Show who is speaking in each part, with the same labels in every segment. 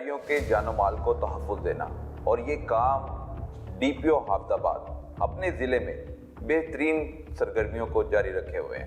Speaker 1: शहरियों के जानो माल को तहफ़्फ़ुज़ देना, और ये काम DPO हाफिज़ाबाद अपने ज़िले में बेहतरीन सरगर्मियों को जारी रखे हुए हैं।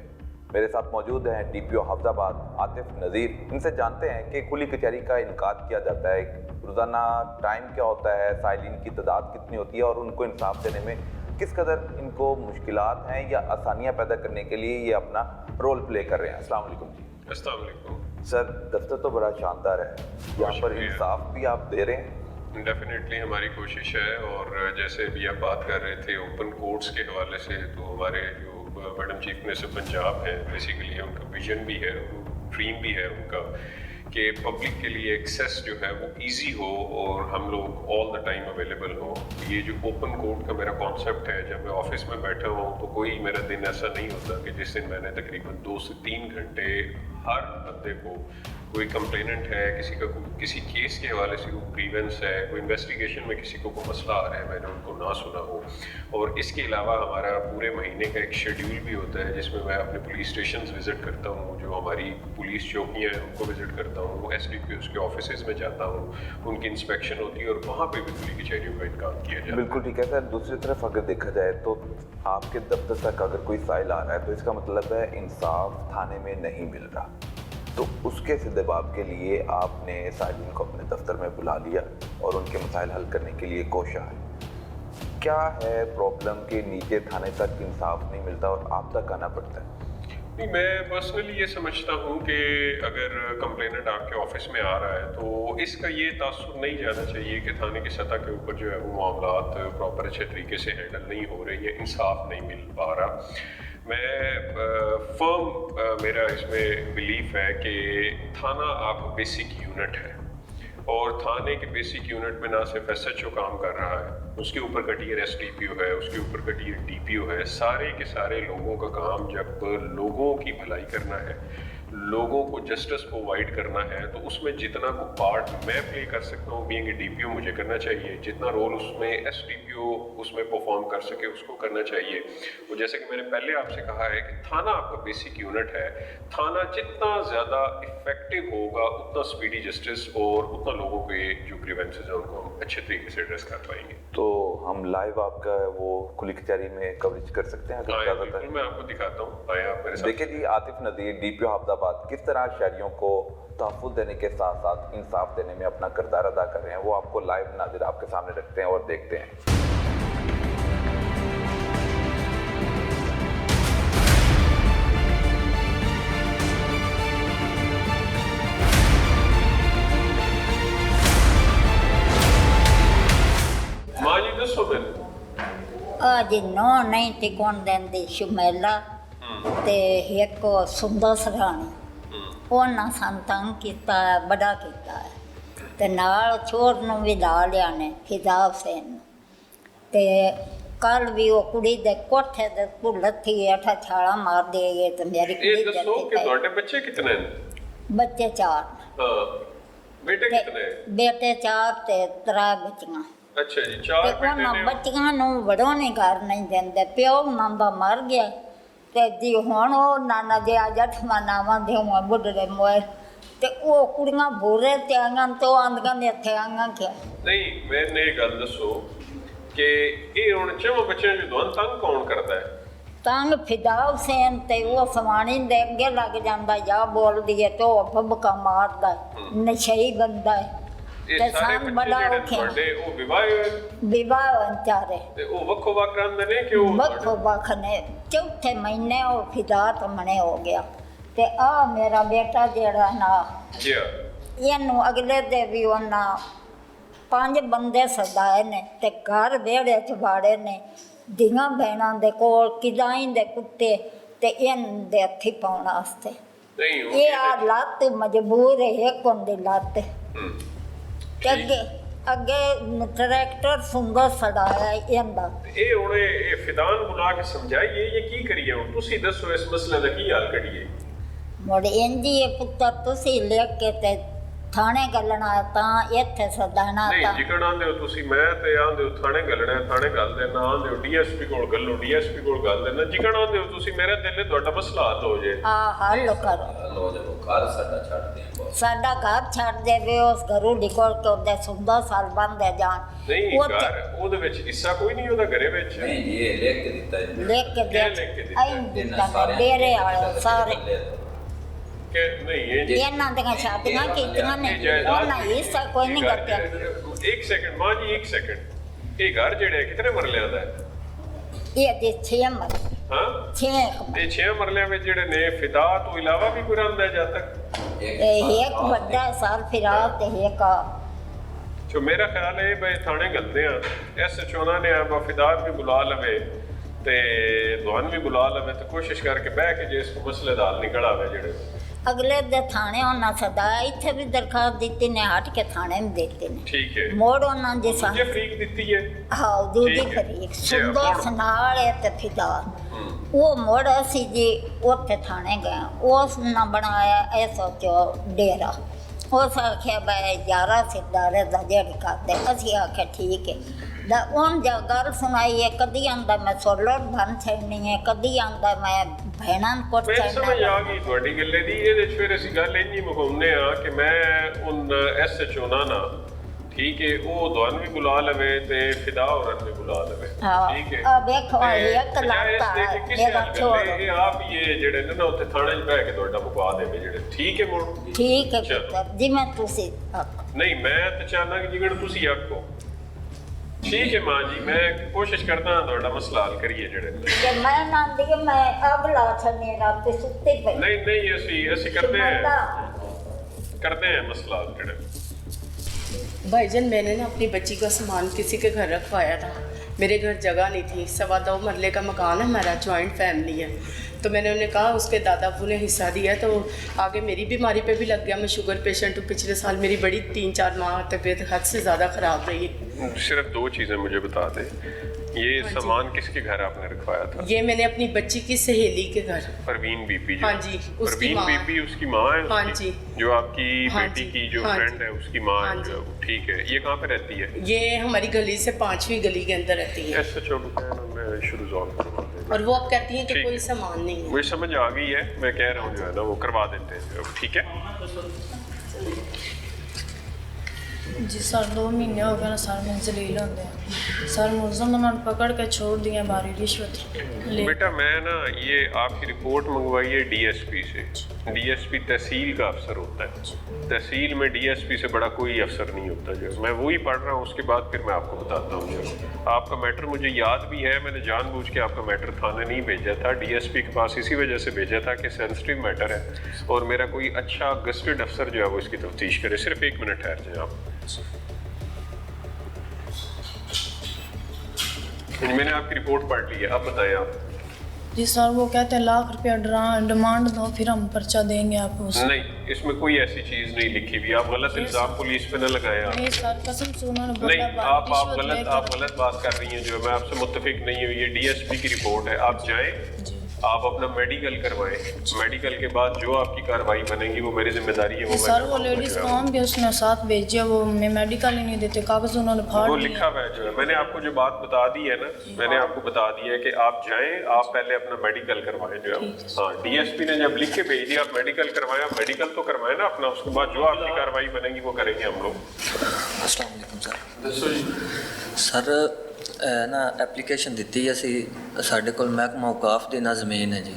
Speaker 1: मेरे साथ मौजूद हैं DPO हाफिज़ाबाद आतिफ नज़ीर। इनसे जानते हैं कि खुली कचहरी का इनकाद किया जाता है, रोज़ाना टाइम क्या होता है, साइलिन की तादाद कितनी होती है और उनको इंसाफ देने में किस कदर इनको मुश्किलात हैं या आसानियाँ पैदा करने के लिए ये अपना रोल प्ले कर रहे हैं। अस्सलाम वालेकुम जी।
Speaker 2: अस्सलाम वालेकुम
Speaker 1: सर, दफ्तर तो बड़ा शानदार है, यहाँ पर इंसाफ भी आप दे रहे हैं?
Speaker 2: डेफिनेटली हमारी कोशिश है। और जैसे भी आप बात कर रहे थे ओपन कोर्ट्स के हवाले से, तो हमारे जो मैडम चीफ मिनिस्टर पंजाब हैं, बेसिकली उनका विजन भी है, ड्रीम भी है उनका कि पब्लिक के लिए एक्सेस जो है वो इजी हो और हम लोग ऑल द टाइम अवेलेबल हो। ये जो ओपन कोर्ट का मेरा कॉन्सेप्ट है, जब मैं ऑफिस में बैठा हूँ तो कोई मेरा दिन ऐसा नहीं होता कि जिस दिन मैंने तकरीबन 2 से 3 घंटे हर बंदे को, कोई कंप्लेनेंट है, किसी का किसी केस के हवाले से कोई ग्रीवेंस है, कोई इन्वेस्टिगेशन में किसी को कोई मसला आ रहा है, मैंने उनको ना सुना हो। और इसके अलावा हमारा पूरे महीने का एक शेड्यूल भी होता है जिसमें मैं अपने पुलिस स्टेशन विज़िट करता हूँ, जो हमारी पुलिस चौकियाँ हैं उनको विज़िट करता हूँ, SDPOs के ऑफिस में जाता हूँ, उनकी इंस्पेक्शन होती है और वहाँ पर भी खुली कचहरियों का इनकाम किया जाता है।
Speaker 1: बिल्कुल ठीक है सर। दूसरी तरफ अगर देखा जाए तो आपके दफ्तर तक अगर कोई फाइल आ रहा है तो इसका मतलब है इंसाफ थाने में नहीं मिल रहा, तो उसके सद्देबाब के लिए आपने साइलिन को अपने दफ्तर में बुला लिया और उनके मसाइल हल करने के लिए कोशा है। क्या है प्रॉब्लम के नीचे थाने तक इंसाफ नहीं मिलता और आप तक आना पड़ता है?
Speaker 2: नहीं, मैं पर्सनली ये समझता हूँ कि अगर कंप्लेनेंट आपके ऑफिस में आ रहा है तो इसका ये तासुर नहीं जाना चाहिए कि थाने की सतह के ऊपर जो है वो मामलात प्रॉपर अच्छे तरीके से हैंडल नहीं हो रहे या इंसाफ नहीं मिल पा रहा। मैं मेरा इसमें बिलीफ है कि थाना आपका बेसिक यूनिट है और थाने के बेसिक यूनिट में ना सिर्फ SHO काम कर रहा है, उसके ऊपर कटियर SDPO है, उसके ऊपर कटियर DPO है। सारे के सारे लोगों का काम जब लोगों की भलाई करना है, लोगों को जस्टिस प्रोवाइड करना है, तो उसमें जितना को पार्ट मैं प्ले कर सकता हूँ बीइंग DPO मुझे करना चाहिए, जितना रोल उसमें SDPO उसमें परफॉर्म कर सके उसको करना चाहिए। वो जैसे कि मैंने पहले आपसे कहा है कि थाना आपका बेसिक यूनिट है। थाना जितना ज़्यादा इफेक्टिव होगा उतना स्पीडी जस्टिस और उतना लोगों के जो ग्रीवेंसेस हैं उनको हम अच्छे तरीके से एड्रेस कर पाएंगे।
Speaker 1: तो हम लाइव आपका वो खुली कचहरी में कवरेज कर सकते हैं अगर इजाज़त है?
Speaker 2: मैं आपको दिखाता हूँ, आए आप मेरे साथ।
Speaker 1: देखिए जी, आतिफ नज़ीर DPO हाफिज़ाबाद किस तरह शहरियों को तहफ़्फ़ुज़ देने के साथ साथ इंसाफ देने में अपना किरदार अदा कर रहे हैं, वो आपको लाइव नाज़िर आपके सामने रखते हैं और देखते हैं।
Speaker 2: माँ जी दसो मैंने
Speaker 3: आज नौ नहीं टिकन देंदी शुमेला ते एक सुंदर सराणी उन्हें सन तंग किया, बड़ा किया ते नाल छोर नूं भी ला लिया ने हिजाब सेन ते कल भी वो कुड़ी दे कोठे दे लथी अठा छाला मार दे गए तो मेरी
Speaker 2: ये दसो कि ਤੁਹਾਡੇ बच्चे कितने हैं?
Speaker 3: बच्चे 4।
Speaker 2: हाँ, बेटे कितने हैं?
Speaker 3: बेटे 4 ते 3 बच्चियां।
Speaker 2: अच्छा जी, 4
Speaker 3: ते
Speaker 2: बेटे
Speaker 3: उन्हां
Speaker 2: ने।
Speaker 3: बच्चियां नूं वड़ों नहीं कर नहीं देंदे, प्यो उन्हां दा मर गया ते जी हुण ओ नाना जी अज 8वां नावां दे हुआ बुढ़ड़े मोए ते ओ कुड़ियां भूरे ते आंगां तो आंदियां ने इत्थे आंगां क्या
Speaker 2: नहीं, मैंने ये गल दसो कि ये हुण 4 बच्चों जो दोन तंग कौन करता है?
Speaker 3: तंग फिदाव सेन ते वो सवाणी दे अगे लग जांदा या बोल दिए तो भबका मारदा नशई बंदा है
Speaker 2: ये
Speaker 3: ते
Speaker 2: सारे
Speaker 3: सान
Speaker 2: बच्चे
Speaker 3: बड़ा
Speaker 2: जेहड़े
Speaker 3: औखे
Speaker 2: ਤੁਹਾਡੇ ਉਹ
Speaker 3: विवाह अंचारे
Speaker 2: ਤੇ ਉਹ ਵੱਖੋ ਵੱਖ ਰਹਿੰਦੇ ਨੇ ਕਿ ਉਹ
Speaker 3: बखो बख ने चौथे महीने वो फिदा तमने हो गया ते आ मेरा बेटा जेड़ा ना
Speaker 2: जी
Speaker 3: इनू अगले दे भी उन्ना 5 बंदे सदाए ने ते घर बेड़े च बाड़े ने धियां भैणां दे कोल किदाई दे कुत्ते ते इन दे हथी पाउण वास्ते
Speaker 2: नहीं
Speaker 3: ये आ लत मजबूर है एक उंदी लत ते अगे ट्रैक्टर सुंगा सड़ाया इंदा
Speaker 2: ਇਹ ਹੁਣ ਇਹ ਫਿਦਾਨ ਬੁਲਾ ਕੇ ਸਮਝਾਈਏ ਇਹ ਕੀ ਕਰੀਏ ਹੁਣ ਤੁਸੀਂ ਦੱਸੋ ਇਸ ਮਸਲੇ ਦਾ ਕੀ ਹੱਲ ਕੱਢੀਏ
Speaker 3: ਮੁੜ ਇੰਜੀ ਪੁੱਤਰ ਤੁਸੀਂ ਲੈ ਕੇ ਤੇ ਥਾਣੇ ਗੱਲਣਾ ਤਾਂ ਇੱਥੇ ਸਦਾਣਾ
Speaker 2: ਨਹੀਂ
Speaker 3: ਤਾਂ
Speaker 2: ਜਿਕਣ ਆਂਦੇ ਹੋ ਤੁਸੀਂ ਮੈਂ ਤੇ ਆਂਦੇ ਹੋ ਥਾਣੇ ਗੱਲਣਾ ਥਾਣੇ ਗੱਲ ਦੇਣਾ ਆਂਦੇ ਹੋ DSP ਕੋਲ ਗੱਲੋ DSP ਕੋਲ ਗੱਲ ਦੇਣਾ ਜਿਕਣ ਆਂਦੇ ਹੋ ਤੁਸੀਂ ਮੇਰੇ ਦਿਲ ਨੇ ਤੁਹਾਡਾ ਮਸਲਾ ਹੱਲ ਹੋ ਜੇ
Speaker 3: ਆ ਹੱਲ ਕਰੋ
Speaker 4: ਹੋ ਜਾਓ ਘਰ ਸਾਡਾ ਛੱਡਦੇ ਆ
Speaker 3: ਸਾਡਾ ਘਰ ਛੱਡ ਦੇਵੇ ਉਸ ਘਰੋਂ ਨਿਕਲ ਕੇ ਉਹਦੇ ਸੁੰਦਰ ਸਾਲ ਬੰਦੇ ਜਾਣ
Speaker 2: ਨਹੀਂ
Speaker 3: ਉਹ
Speaker 2: ਘਰ ਉਹਦੇ ਵਿੱਚ ਹਿੱਸਾ ਕੋਈ ਨਹੀਂ ਉਹਦਾ ਘਰੇ ਵਿੱਚ
Speaker 1: नहीं जी ये लिख के दिता है
Speaker 3: ਲਿਖ ਕੇ
Speaker 2: ਕਿਹਨੇ ਲਿਖ ਕੇ ਦਿੱਤਾ?
Speaker 3: ਦਿੱਤਾ ਡੇਰੇ ਵਾਲੇ ਸਾਰੇ
Speaker 2: ਕਿ ਨਹੀਂ ਇਹ
Speaker 3: ਇਹਨਾਂ ਦੀਆਂ ਸ਼ਾਦੀਆਂ ਕੀਤੀਆਂ ਨੇ ਉਹਨਾਂ ਹਿੱਸਾ ਕੋਈ ਨਹੀਂ ਦਿੱਤਾ
Speaker 2: ਇੱਕ ਸੈਕਿੰਡ ਮਾਂ ਜੀ ਇੱਕ ਸੈਕਿੰਡ ਇਹ ਘਰ ਜਿਹੜਾ ਕਿਤਨੇ ਮਰਲਿਆਂ ਦਾ ਹੈ
Speaker 3: ਇਹ ਦੇ 6 ਮਰ
Speaker 2: ਹਾਂ
Speaker 3: 6
Speaker 2: ਤੇ 6 ਮਰਲਿਆਂ ਵਿੱਚ ਜਿਹੜੇ ਨੇ ਫਿਦਾ ਤੋਂ ਇਲਾਵਾ ਵੀ ਕੋਈ ਰਹਿੰਦਾ ਹੈ ਜਦ ਤੱਕ
Speaker 3: ਇਹ ਇੱਕ ਵੱਡਾ ਸਾਲ ਫਿਰਾ ਤੇ ਇੱਕ
Speaker 2: ਜੋ ਮੇਰਾ ਖਿਆਲ ਹੈ ਬਈ ਥਾਣੇ ਗੰਦੇ ਆ ਇਸ ਚੋਣਾਂ ਨੇ ਆ ਫਿਦਾਰ ਵੀ ਬੁਲਾ ਲਵੇ ਤੇ ਦੁਆਨ ਵੀ ਬੁਲਾ ਲਵੇ ਤੇ ਕੋਸ਼ਿਸ਼ ਕਰਕੇ ਬਹਿ ਕੇ ਜੇ ਇਸ ਮਸਲੇ ਦਾ ਹੱਲ ਨਿਕਲ ਆਵੇ ਜਿਹੜੇ
Speaker 3: ਅਗਲੇ ਦੇ ਥਾਣੇ ਉਹਨਾਂ ਸਦਾ ਇੱਥੇ ਵੀ ਦਰਖਾਸਤ ਦਿੱਤੀ ਨੇ ਹਟ ਕੇ ਥਾਣੇ में देते ने
Speaker 2: ਠੀਕ ਹੈ
Speaker 3: ਮੋੜ ਉਹਨਾਂ ਦੇ
Speaker 2: ਜੇ
Speaker 3: ਸਾਹਮਣੇ
Speaker 2: ਫਰੀਕ ਦਿੱਤੀ ਹੈ
Speaker 3: ਹਾਂ ਦੂਜੀ
Speaker 2: ਠੀਕ ਹੈ।
Speaker 3: ਫਰੀਕ
Speaker 2: ਜੀ,
Speaker 3: ਸੁੰਦਰ
Speaker 2: ਮੋੜ।
Speaker 3: ਸਨਾਲ ਹੈ ਤੇ ਫਿਦਾ ਉਹ ਮੋੜ ਅਸੀਂ ਜੀ ਉੱਥੇ ਥਾਣੇ ਗਏ ਉਸ ਨੇ ਬਣਾਇਆ ਇਹ ਸੋਚੋ ਡੇਰਾ ਉਸ ਆਖਿਆ ਬਈ ਯਾਰਾ ਸਿੱਧਾਰੇ ਦਾ ਜਿਹੜੀ ਕਰਦੇ ਅਸੀਂ ਆਖਿਆ ਠੀਕ ਹੈ ਦਾ ਉਹਨ ਜਾ ਗੱਲ ਸੁਣਾਈ ਹੈ ਕਦੀ ਆਂਦਾ ਮੈਂ ਸੋਲਰ ਬਣ ਛੱਡਣੀ ਹੈ ਕਦੀ ਆਂਦਾ ਮੈਂ ਭੈਣਾਂ ਕੋਟ
Speaker 2: ਮੈਨੂੰ ਸਮਝ ਆ ਗਈ ਤੁਹਾਡੀ ਗੱਲੇ ਦੀ ਇਹਦੇ ਚ ਫਿਰ ਅਸੀਂ ਗੱਲ ਇੰਨੀ ਮੁਕਾਉਂਦੇ ਆ ਕਿ ਮੈਂ ਉਨ ਐਸਐਚਓ ਨਾ ਠੀਕ ਹੈ ਉਹ ਦੁਆਨ ਵੀ ਬੁਲਾ ਲਵੇ ਤੇ ਫਿਦਾ ਔਰਨ ਵੀ ਬੁਲਾ ਲਵੇ
Speaker 3: ਹਾਂ
Speaker 2: ਠੀਕ ਹੈ
Speaker 3: ਆ ਵੇਖੋ ਇੱਕ
Speaker 2: ਬਜਾਏ ਇਸ
Speaker 3: ਲਾਤਾ
Speaker 2: ਦੇ ਕਿ ਕਿਸੇ
Speaker 3: ਮੇਰਾ
Speaker 2: ਹੱਲ
Speaker 3: ਛੋੜ
Speaker 2: ਕਰਦੇ ਇਹ ਆਪ ਹੀ ਇਹ ਜਿਹੜੇ ਨੇ ਨਾ ਉੱਥੇ ਥਾਣੇ 'ਚ ਬਹਿ ਕੇ ਤੁਹਾਡਾ ਮੁਕਾ ਦੇਵੇ ਜਿਹੜੇ ਠੀਕ ਹੈ ਮੁੜ
Speaker 3: ਠੀਕ ਹੈ
Speaker 2: ਚਲੋ।
Speaker 3: ਪੁੱਤਰ ਜਿਵੇਂ ਤੁਸੀਂ ਆਖੋ।
Speaker 2: ਨਹੀਂ ਮੈਂ ਤਾਂ ਚਾਹਨਾ ਕਿ ਜਿਗੜ ਤੁਸੀਂ ਆਖੋ ਠੀਕ ਹੈ ਮਾਂ ਜੀ ਮੈਂ ਕੋਸ਼ਿਸ਼ ਕਰਦਾ ਹਾਂ ਤੁਹਾਡਾ ਮਸਲਾ ਹੱਲ ਕਰੀਏ ਜਿਹੜੇ
Speaker 3: ਤੇ ਮੈਂ ਨਾ ਦੀ ਮੈਂ ਅਗਲਾ ਛਨੇ ਰਾਤ ਸੁੱਤੇ ਪਈ
Speaker 2: ਨਹੀਂ ਅਸੀਂ ਕਰਦੇ हैं मसला हल ਜਿਹੜੇ
Speaker 4: भाईजान मैंने ना अपनी बच्ची का सामान किसी के घर रखवाया था मेरे घर जगह नहीं थी 2.25 मरले का मकान है हमारा जॉइंट फैमिली है तो मैंने उन्हें कहा उसके दादा अबू ने हिस्सा दिया तो आगे मेरी बीमारी पे भी लग गया मैं शुगर पेशेंट हूँ पिछले साल मेरी बड़ी 3-4 माह तबीयत हद से ज़्यादा ख़राब रही है
Speaker 2: सिर्फ 2 चीज़ें मुझे बता दें ये सामान किसके घर आपने रखवाया था
Speaker 4: ये मैंने अपनी बच्ची की सहेली के घर
Speaker 2: परवीन बीबी
Speaker 4: हाँ जी, उसकी
Speaker 2: परवीन
Speaker 4: माँ।
Speaker 2: बीबी उसकी माँ है
Speaker 4: हाँ
Speaker 2: उसकी?
Speaker 4: जी।
Speaker 2: जो आपकी
Speaker 4: हाँ
Speaker 2: बेटी
Speaker 4: जी,
Speaker 2: की जो
Speaker 4: हाँ
Speaker 2: फ्रेंड
Speaker 4: जी।
Speaker 2: है उसकी माँ
Speaker 4: हाँ
Speaker 2: है
Speaker 4: जी।
Speaker 2: जो ठीक है ये कहाँ पे रहती है
Speaker 4: ये हमारी गली से 5वीं गली के अंदर रहती है
Speaker 2: SHO को कहना मैं इशू रिजॉल्व करवा देंगे
Speaker 4: और वो अब कहती हैं कि
Speaker 2: ठीक
Speaker 4: कोई
Speaker 2: है।
Speaker 4: सामान नहीं है
Speaker 2: मुझे समझ आ गई है मैं कह रहा हूँ जो है ना वो करवा देते हैं अब ठीक है
Speaker 5: जी सर 2 महीने हो गए ना सर मैं जलील होंगे सर मुलजम उन्होंने पकड़ के छोड़ दिया बारी रिश्वत ले
Speaker 2: बेटा मैं ना ये आपकी रिपोर्ट मंगवाई है डीएसपी से डीएसपी तहसील का अफसर होता है तहसील में डीएसपी से बड़ा कोई अफसर नहीं होता जो मैं वही पढ़ रहा हूँ उसके बाद फिर मैं आपको बताता हूँ जो आपका मैटर मुझे याद भी है मैंने जानबूझ के आपका मैटर थाने नहीं भेजा था डीएसपी के पास इसी वजह से भेजा था कि सेंसिटिव मैटर है और मेरा कोई अच्छा गस्टेड अफसर जो है वो इसकी तफ्तीश करे सिर्फ 1 मिनट ठहर जाए आप मैंने आपकी रिपोर्ट पढ़ ली है अब बताएं आप
Speaker 5: जी सर वो कहते हैं लाख रुपया डिमांड दो फिर हम पर्चा देंगे आपको
Speaker 2: नहीं इसमें कोई ऐसी चीज नहीं लिखी हुई आप गलत इल्जाम पुलिस पे न लगाएं आप
Speaker 5: नहीं सर कसम से उन्होंने
Speaker 2: नहीं
Speaker 5: बोला
Speaker 2: आप गलत बात कर रही हैं जो मैं आपसे मुत्तफिक नहीं हुई ये डीएसपी की रिपोर्ट है आप जाएं
Speaker 5: जी
Speaker 2: आप अपना मेडिकल करवाएं मेडिकल के बाद जो आपकी कार्रवाई बनेगी वो मेरी जिम्मेदारी है वो
Speaker 5: सर
Speaker 2: मैं
Speaker 5: वो लेडीज कौन भी उसने साथ भेजिया वो मैं मेडिकल ही नहीं देते कागज उन्होंने फाड़
Speaker 2: वो
Speaker 5: दिए
Speaker 2: लिखा हुआ है जो है मैंने आपको जो बात बता दी है ना मैंने आपको बता दी है कि आप जाएं आप पहले अपना मेडिकल करवाएं जो है हाँ डीएसपी ने जब लिख के भेज दिया आप मेडिकल करवाएं आप मेडिकल तो करवाएं ना अपना उसके बाद जो आपकी कार्रवाई बनेगी वो करेंगे हम लोग
Speaker 6: अस्सलाम वालेकुम सर
Speaker 2: दसो जी
Speaker 6: ਸਰ ਨਾ ਐਪਲੀਕੇਸ਼ਨ ਦਿੱਤੀ ਅਸੀਂ ਸਾਡੇ ਕੋਲ ਮਹਿਕਮਾ ਔਕਾਫ ਦੇ ਨਾਲ ਜ਼ਮੀਨ ਹੈ ਜੀ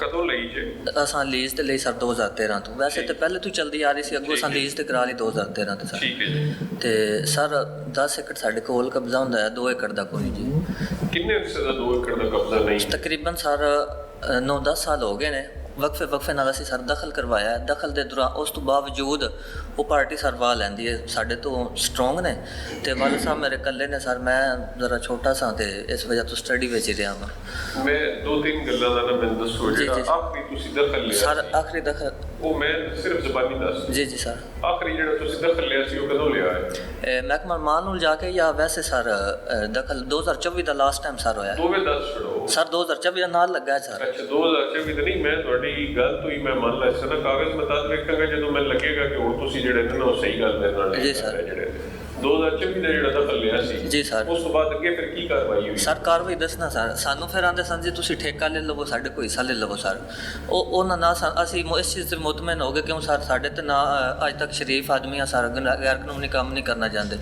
Speaker 2: कदों ਲਈ ਜੇ
Speaker 6: ਅਸਾਂ ਲੀਜ਼ ਤੇ ਲਈ ਸਰ 2013 ਤੋਂ ਵੈਸੇ ਤੇ ਪਹਿਲੇ ਤੋਂ ਚੱਲਦੀ ਆ ਰਹੀ ਸੀ ਅੱਗੋਂ ਅਸਾਂ ਲੀਜ਼ ਤੇ ਕਰਾ ਲਈ 2013 ਤੇ ਸਰ
Speaker 2: ਠੀਕ ਹੈ ਜੀ
Speaker 6: ਤੇ ਸਰ 10 ਏਕੜ ਸਾਡੇ ਕੋਲ ਕਬਜ਼ਾ ਹੁੰਦਾ ਹੈ 2 ਏਕੜ ਦਾ ਕੋਈ ਜੀ
Speaker 2: ਕਿੰਨੇ ਅਰਸੇ ਦਾ 2 ਏਕੜ ਦਾ ਕਬਜ਼ਾ ਨਹੀਂ
Speaker 6: ਤਕਰੀਬਨ ਸਰ 9-10 ਸਾਲ ਹੋ ਗਏ ਨੇ ਵਕਫੇ ਨਾਲ ਅਸੀਂ ਸਰ ਦਖਲ ਕਰਵਾਇਆ ਹੈ। ਦਖਲ ਦੇ ਦੌਰਾਨ ਉਸ ਤੋਂ ਬਾਵਜੂਦ ਉਹ ਪਾਰਟੀ ਸਰ ਵਾਹ ਲੈਂਦੀ ਹੈ ਸਾਡੇ ਤੋਂ ਸਟਰੋਂਗ ਨੇ ਤੇ ਵਾਲਾ ਸਾਹਿਬ ਮੇਰੇ ਇਕੱਲੇ ਨੇ ਸਰ ਮੈਂ ਜ਼ਰਾ ਛੋਟਾ ਸਾਂ ਤੇ ਇਸ ਵਜ੍ਹਾ ਤੋਂ ਸਟੱਡੀ ਵਿੱਚ ਹੀ ਰਿਹਾ ਵਾਂ
Speaker 2: ਮੈਂ 2-3 ਗੱਲਾਂ ਦਾ ਨਾ ਮੈਨੂੰ ਦੱਸੋ
Speaker 6: ਜੀ,
Speaker 2: ਜਿਹੜਾ
Speaker 6: ਜੀ।
Speaker 2: ਆਖਰੀ ਤੁਸੀਂ ਦਖਲ ਲਿਆ
Speaker 6: ਸਰ
Speaker 2: ਸੀ,
Speaker 6: ਆਖਰੀ ਦਖਲ
Speaker 2: ਉਹ ਮੈਂ ਸਿਰਫ ਜ਼ਬਾਨੀ ਦੱਸ
Speaker 6: ਜੀ ਜੀ ਸਰ
Speaker 2: ਆਖਰੀ ਜਿਹੜਾ ਤੁਸੀਂ ਦਖਲ ਲਿਆ ਸੀ ਉਹ ਕਦੋਂ ਲਿਆ ਹੈ
Speaker 6: ਮਹਿਕਮਾ ਮਾਲ ਨੂੰ ਜਾ ਕੇ ਜਾਂ ਵੈਸੇ ਸਰ ਦਖਲ 2024 ਦਾ ਲਾਸਟ ਟਾਈਮ ਸਰ ਹੋਇਆ
Speaker 2: ਦੋਵੇਂ ਦੱਸ ਛੜੋ
Speaker 6: ਸਰ 2024 ਦਾ ਨਾਲ ਲੱਗਾ ਹੈ ਸਰ
Speaker 2: ਅੱਛਾ 2024 ਤਾਂ ਨਹੀਂ ਮੈਂ ਤੁਹਾਡੀ ਗੱਲ ਤੋਂ ਹੀ ਮੈਂ ਮੰਨ ਲਿਆ ਸੀ ਨਾ ਕਾਗਜ਼ ਮੈਂ ਦੱਸ ਵੇਖਾਂਗਾ ਜਦੋਂ ਮੈਨੂੰ ਲੱਗੇਗਾ ਕਿ ਹੁਣ ਤੁਸੀਂ ਜਿਹੜੇ ਨੇ ਨਾ ਉਹ ਸਹੀ ਗੱਲ ਮੇਰੇ ਨਾਲ
Speaker 6: ਜੀ ਸਰ।
Speaker 2: ਜਿਹੜੇ 2024 ਦਾ ਜਿਹੜਾ ਦਖਲ ਲਿਆ ਸੀ
Speaker 6: ਜੀ ਸਰ।
Speaker 2: ਉਸ ਤੋਂ ਬਾਅਦ ਅੱਗੇ ਫਿਰ ਕੀ ਕਾਰਵਾਈ ਹੋਈ?
Speaker 6: ਸਰ ਕਾਰਵਾਈ ਦੱਸਣਾ ਸਰ, ਸਾਨੂੰ ਫਿਰ ਆਂਦੇ ਸਨ ਜੀ ਤੁਸੀਂ ਠੇਕਾ ਲੈ ਲਵੋ, ਸਾਡੇ ਕੋਈ ਹਿੱਸਾ ਲੈ ਲਵੋ ਸਰ। ਉਹਨਾਂ ਨਾਲ ਅਸੀਂ ਇਸ ਚੀਜ਼ ਤੇ ਮੁਤਮਿਨ ਹੋ ਗਏ ਕਿਉਂ ਸਰ ਸਾਡੇ ਤੇ ਨਾ ਅੱਜ ਤੱਕ ਸ਼ਰੀਫ ਆਦਮੀ ਆ ਸਰ, ਗੈਰ ਕਾਨੂੰਨੀ ਕੰਮ ਨਹੀਂ ਕਰਨਾ ਚਾਹੁੰਦੇ।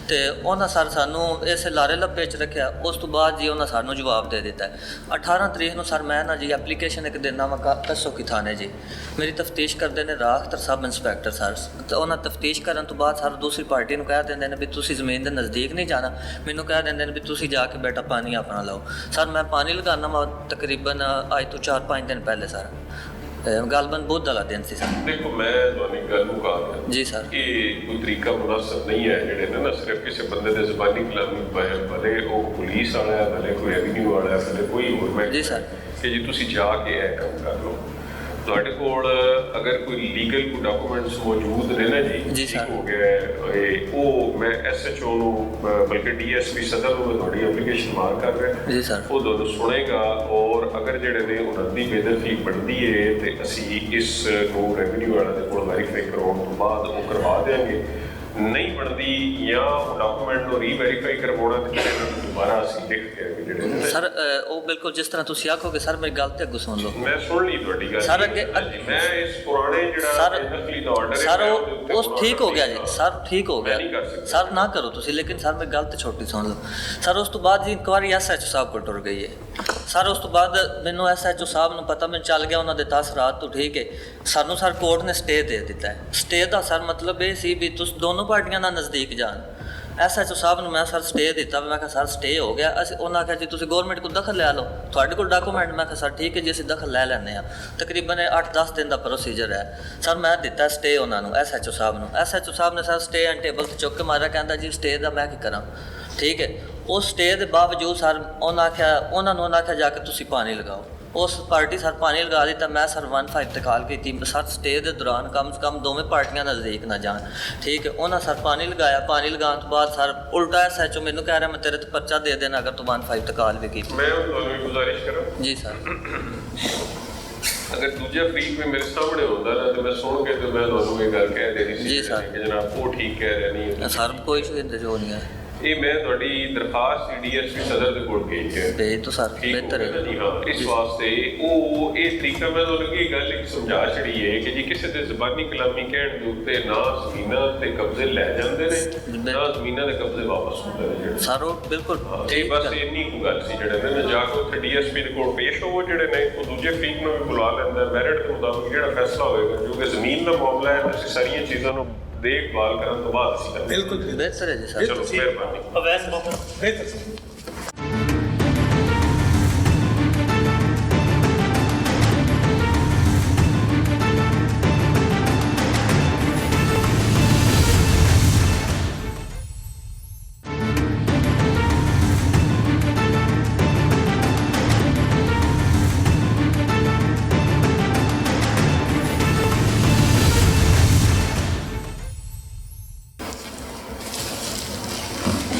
Speaker 6: ਤੇ ਉਹਨਾਂ ਸਰ ਸਾਨੂੰ ਇਸੇ ਲਾਰੇ ਲੱਪੇ 'ਚ ਰੱਖਿਆ। ਉਸ ਤੋਂ ਬਾਅਦ ਜੀ ਉਹਨਾਂ ਸਾਨੂੰ ਜਵਾਬ ਦੇ ਦਿੱਤਾ 18 ਤਰੀਕ ਨੂੰ ਸਰ ਮੈਂ ਨਾ ਜੀ ਐਪਲੀਕੇਸ਼ਨ ਇੱਕ ਦੇਣਾ ਵਾ ਕਸੋ ਕੀ ਥਾਣੇ ਜੀ। ਮੇਰੀ ਤਫਤੀਸ਼ ਕਰਦੇ ਨੇ ਰਾਖਤਰ ਸਬ ਇੰਸਪੈਕਟਰ ਸਰ, ਤੇ ਉਹਨਾਂ ਤਫਤੀਸ਼ ਕਰਨ ਤੋਂ ਬਾਅਦ ਸਰ ਦੂਸਰੀ ਪਾਰਟੀ ਨੂੰ ਕਹਿ ਦਿੰਦੇ ਨੇ ਵੀ ਤੁਸੀਂ ਜ਼ਮੀਨ ਦੇ ਨਜ਼ਦੀਕ ਨਹੀਂ ਜਾਣਾ। ਮੈਨੂੰ ਕਹਿ ਦਿੰਦੇ ਨੇ ਵੀ ਤੁਸੀਂ ਜਾ ਕੇ ਬੇਟਾ ਪਾਣੀ ਆਪਣਾ ਲਾਓ। ਸਰ ਮੈਂ ਪਾਣੀ ਲਗਾਉਣਾ ਵਾ ਤਕਰੀਬਨ ਅੱਜ ਤੋਂ 4-5 ਦਿਨ ਪਹਿਲੇ ਸਰ, ਗਲਬਨ ਬੁੱਧ ਵਾਲਾ ਦਿਨ ਸੀ ਸਰ।
Speaker 2: ਦੇਖੋ ਮੈਂ ਤੁਹਾਨੂੰ ਇੱਕ ਗੱਲ ਮੁਕਾ ਦਿਆਂ
Speaker 6: ਜੀ ਸਰ।
Speaker 2: ਇਹ ਕੋਈ ਤਰੀਕਾ ਮੁਨਾਸਬ ਨਹੀਂ ਹੈ ਜਿਹੜੇ ਨੇ ਨਾ ਸਿਰਫ ਕਿਸੇ ਬੰਦੇ ਦੇ ਜ਼ਬਾਨੀ ਕਲਾਮੀ ਭਲੇ ਉਹ ਪੁਲਿਸ ਵਾਲਾ ਹੈ, ਭਲੇ ਕੋਈ ਰੈਵਨਿਊ ਵਾਲਾ ਹੈ, ਭਲੇ ਕੋਈ ਹੋਰ ਮੈਂ
Speaker 6: ਜੀ ਸਰ।
Speaker 2: ਕਿ ਜੀ ਤੁਸੀਂ ਜਾ ਕੇ ਇਹ ਕੰਮ ਕਰ ਲਓ। ਤੁਹਾਡੇ ਕੋਲ ਅਗਰ ਕੋਈ ਲੀਗਲ ਕੋਈ ਡਾਕੂਮੈਂਟਸ ਮੌਜੂਦ ਨੇ ਨਾ ਜੀ,
Speaker 6: ਜੀ
Speaker 2: ਠੀਕ
Speaker 6: ਸਰ।
Speaker 2: ਹੋ ਗਿਆ ਉਹ ਮੈਂ SHO ਨੂੰ ਬਲਕਿ DSP ਸਦਰ ਨੂੰ ਤੁਹਾਡੀ ਐਪਲੀਕੇਸ਼ਨ ਮਾਰ ਕਰ ਰਿਹਾ
Speaker 6: ਜੀ ਸਰ।
Speaker 2: ਉਹ ਤੁਹਾਨੂੰ ਸੁਣੇਗਾ ਔਰ ਅਗਰ ਜਿਹੜੇ ਨੇ ਉਹਨਾਂ ਦੀ ਬੇਦਖਲੀ ਬਣਦੀ ਹੈ ਤੇ ਅਸੀਂ ਇਸ ਨੂੰ ਰੈਵਨਿਊ ਵਾਲਿਆਂ ਦੇ ਕੋਲ ਵੈਰੀਫਾਈ ਕਰਵਾਉਣ ਤੋਂ ਬਾਅਦ ਉਹ ਕਰਵਾ ਦੇਵਾਂਗੇ। ਨਹੀਂ ਬਣਦੀ ਜਾਂ ਡਾਕੂਮੈਂਟ ਨੂੰ ਰੀਵੈਰੀਫਾਈ ਕਰਵਾਉਣਾ ਤੇ ਫਿਰ ਇਹਨਾਂ ਨੂੰ ਦੁਬਾਰਾ ਅਸੀਂ ਲਿਖ ਕੇ ਜਿਹੜੇ ਨੇ
Speaker 6: ਸਰ ਉਹ ਬਿਲਕੁਲ ਜਿਸ ਤਰ੍ਹਾਂ ਤੁਸੀਂ ਆਖੋਗੇ ਸਰ, ਮੇਰੀ ਗੱਲ ਤੇ ਅੱਗੋਂ ਸੁਣ ਲਓ।
Speaker 2: ਮੈਂ ਸੁਣ ਲਈ ਤੁਹਾਡੀ ਗੱਲ
Speaker 6: ਸਰ, ਅੱਗੇ-
Speaker 2: ਮੈਂ ਇਸ ਪੁਰਾਣੇ ਜਿਹੜਾ
Speaker 6: ਸਰ
Speaker 2: ਨਕਲੀ ਦਾ ਆਰਡਰ
Speaker 6: ਸਰ ਉਹ ਠੀਕ ਹੋ ਗਿਆ ਜੀ ਸਰ, ਠੀਕ ਹੋ ਗਿਆ
Speaker 2: ਮੈਂ ਨਹੀਂ ਕਰ ਸਕਦਾ।
Speaker 6: ਸਰ, ਨਾ ਕਰੋ ਤੁਸੀਂ। ਲੇਕਿਨ ਸਰ ਮੇਰੀ ਗੱਲ ਤੇ ਛੋਟੀ ਸੁਣ ਲਓ ਸਰ। ਉਸ ਤੋਂ ਬਾਅਦ ਜੀ ਇਨਕੁਆਰੀ SHO ਸਾਹਿਬ ਕੋਲ ਟੁਰ ਗਈ ਹੈ ਸਰ। ਉਸ ਤੋਂ ਬਾਅਦ ਮੈਨੂੰ SHO ਸਾਹਿਬ ਨੂੰ ਪਤਾ ਮੈਨੂੰ ਚੱਲ ਗਿਆ ਉਹਨਾਂ ਦੇ ਤਾਸਰਾਤ ਤੋਂ, ਠੀਕ ਹੈ। ਸਾਨੂੰ ਸਰ ਕੋਰਟ ਨੇ ਸਟੇ ਦੇ ਦਿੱਤਾ ਹੈ। ਸਟੇ ਦਾ ਸਰ ਮਤਲਬ ਇਹ ਸੀ ਵੀ ਤੁਸੀਂ ਦੋਨੋਂ ਪਾਰਟੀਆਂ ਨਾਲ ਨਜ਼ਦੀਕ ਜਾਣ। SHO ਸਾਹਿਬ ਨੂੰ ਮੈਂ ਸਰ ਸਟੇ ਦਿੱਤਾ। ਮੈਂ ਕਿਹਾ ਸਰ ਸਟੇ ਹੋ ਗਿਆ। ਅਸੀਂ ਉਹਨਾਂ ਆਖਿਆ ਜੀ ਤੁਸੀਂ ਗਵਰਨਮੈਂਟ ਕੋਲ ਦਖਲ ਲੈ ਲਓ, ਤੁਹਾਡੇ ਕੋਲ ਡਾਕੂਮੈਂਟ। ਮੈਂ ਕਿਹਾ ਸਰ ਠੀਕ ਹੈ ਜੀ ਅਸੀਂ ਦਖਲ ਲੈ ਲੈਂਦੇ ਹਾਂ। ਤਕਰੀਬਨ 8-10 ਦਿਨ ਦਾ ਪ੍ਰੋਸੀਜਰ ਹੈ ਸਰ। ਮੈਂ ਦਿੱਤਾ ਸਟੇ ਉਹਨਾਂ ਨੂੰ SHO ਸਾਹਿਬ ਨੂੰ। SHO ਸਾਹਿਬ ਨੇ ਸਰ ਸਟੇ ਐਂਡ ਟੇਬਲ ਤੇ ਚੁੱਕ ਕੇ ਮਾਰਿਆ, ਕਹਿੰਦਾ ਜੀ ਸਟੇ ਦਾ ਮੈਂ ਕੀ ਕਰਾਂ, ਠੀਕ ਹੈ। ਉਸ ਸਟੇ ਦੇ ਬਾਵਜੂਦ ਸਰ ਉਹਨਾਂ ਨੂੰ ਆਖਿਆ ਜਾ ਕੇ ਤੁਸੀਂ ਪਾਣੀ ਲਗਾਓ। ਉਸ ਪਾਰਟੀ ਸਰ ਪਾਣੀ ਲਗਾ ਦਿੱਤਾ। ਮੈਂ ਸਰ 1-5 ਤੇ ਕਾਲ ਕੀਤੀ ਸਰ ਸਟੇ ਦੇ ਦੌਰਾਨ ਕਮ ਸੇ ਕਮ ਦੋਵੇਂ ਪਾਰਟੀਆਂ ਨਜ਼ਦੀਕ ਨਾ ਜਾਣ, ਠੀਕ ਹੈ। ਉਹਨਾਂ ਸਰ ਪਾਣੀ ਲਗਾਇਆ। ਪਾਣੀ ਲਗਾਉਣ ਤੋਂ ਬਾਅਦ ਸਰ ਉਲਟਾ SHO ਮੈਨੂੰ ਕਹਿ ਰਿਹਾ ਮੈਂ ਤੇਰੇ ਤੇ ਪਰਚਾ ਦੇ ਦੇਣਾ ਅਗਰ ਤੂੰ 1-5 ਤੇ ਕਾਲ ਵੀ ਕੀਤੀ।
Speaker 2: ਮੈਂ ਤੁਹਾਨੂੰ ਇੱਕ ਗੁਜ਼ਾਰਿਸ਼ ਕਰਾਂ
Speaker 6: ਜੀ ਸਰ।
Speaker 2: ਅਗਰ ਦੂਜਾ ਫਰੀਕ ਵੀ ਮੇਰੇ ਸਾਹਮਣੇ ਹੁੰਦਾ ਨਾ ਤੇ ਮੈਂ ਸੁਣ ਕੇ ਤੇ ਮੈਂ ਤੁਹਾਨੂੰ ਇਹ ਗੱਲ ਕਹਿ ਦੇਣੀ ਸੀ
Speaker 6: ਜੀ ਸਰ।
Speaker 2: ਕਿ ਜਨਾਬ ਉਹ ਠੀਕ ਕਹਿ ਰਿਹਾ ਨਹੀਂ
Speaker 6: ਸਰ ਕੋਈ ਜੋ ਨਹੀਂ ਹੈ।
Speaker 2: ਇਹ ਮੈਂ ਤੁਹਾਡੀ ਦਰਖਾਸਤ DSP ਸਦਰ ਦੇ ਕੋਲ ਗਈ ਹੈ
Speaker 6: ਭੇਜ ਤੋਂ ਸਰ
Speaker 2: ਠੀਕ
Speaker 6: ਬਿਹਤਰ
Speaker 2: ਹੋਵੇਗਾ
Speaker 6: ਹੈ
Speaker 2: ਜੀ। ਹਾਂ ਇਸ ਵਾਸਤੇ ਉਹ ਇਹ ਤਰੀਕਾ ਮੈਂ ਤੁਹਾਨੂੰ ਇਹ ਗੱਲ ਇੱਕ ਸਮਝਾ ਛੜੀ ਹੈ ਕਿ ਜੀ ਕਿਸੇ ਦੇ ਜ਼ਬਾਨੀ ਕਲਾਮੀ ਕਹਿਣ ਦੇ ਉੱਤੇ ਨਾ ਜ਼ਮੀਨਾਂ ਤੇ ਕਬਜ਼ੇ ਲੈ ਜਾਂਦੇ ਨੇ ਨਾ ਜ਼ਮੀਨਾਂ ਦੇ ਕਬਜ਼ੇ ਵਾਪਸ ਹੁੰਦੇ ਨੇ ਜਿਹੜੇ
Speaker 6: ਸਰ। ਉਹ ਬਿਲਕੁਲ
Speaker 2: ਇਹ ਬਸ ਇੰਨੀ ਕੁ ਗੱਲ ਸੀ ਜਿਹੜੇ ਨੇ ਜਾ ਕੇ ਉੱਥੇ DSP ਦੇ ਕੋਲ ਪੇਸ਼ ਹੋਵੋ। ਜਿਹੜੇ ਨੇ ਉਹ ਦੂਜੇ ਫਰੀਕ ਨੂੰ ਵੀ ਬੁਲਾ ਲੈਂਦਾ ਮੈਰਿਟ ਦੇ ਮੁਤਾਬਕ ਜਿਹੜਾ ਫੈਸਲਾ ਹੋਏਗਾ ਜੋ ਕਿ ਜ਼ਮੀਨ ਦਾ ਮਾਮਲਾ ਹੈ ਅਸੀਂ ਸਾਰੀਆਂ ਚੀਜ਼ਾਂ ਨੂੰ ਦੇਖਭਾਲ ਕਰਨ ਤੋਂ ਬਾਅਦ ਅਸੀਂ ਕਰਾਂਗੇ।
Speaker 7: ਬਿਲਕੁਲ
Speaker 6: ਬਿਹਤਰ ਹੈ ਜੀ ਸਰ।
Speaker 2: ਚਲੋ ਮਿਹਰਬਾਨੀ।
Speaker 7: ਅਵੈਸ ਮੌਕਾ ਬਿਹਤਰ।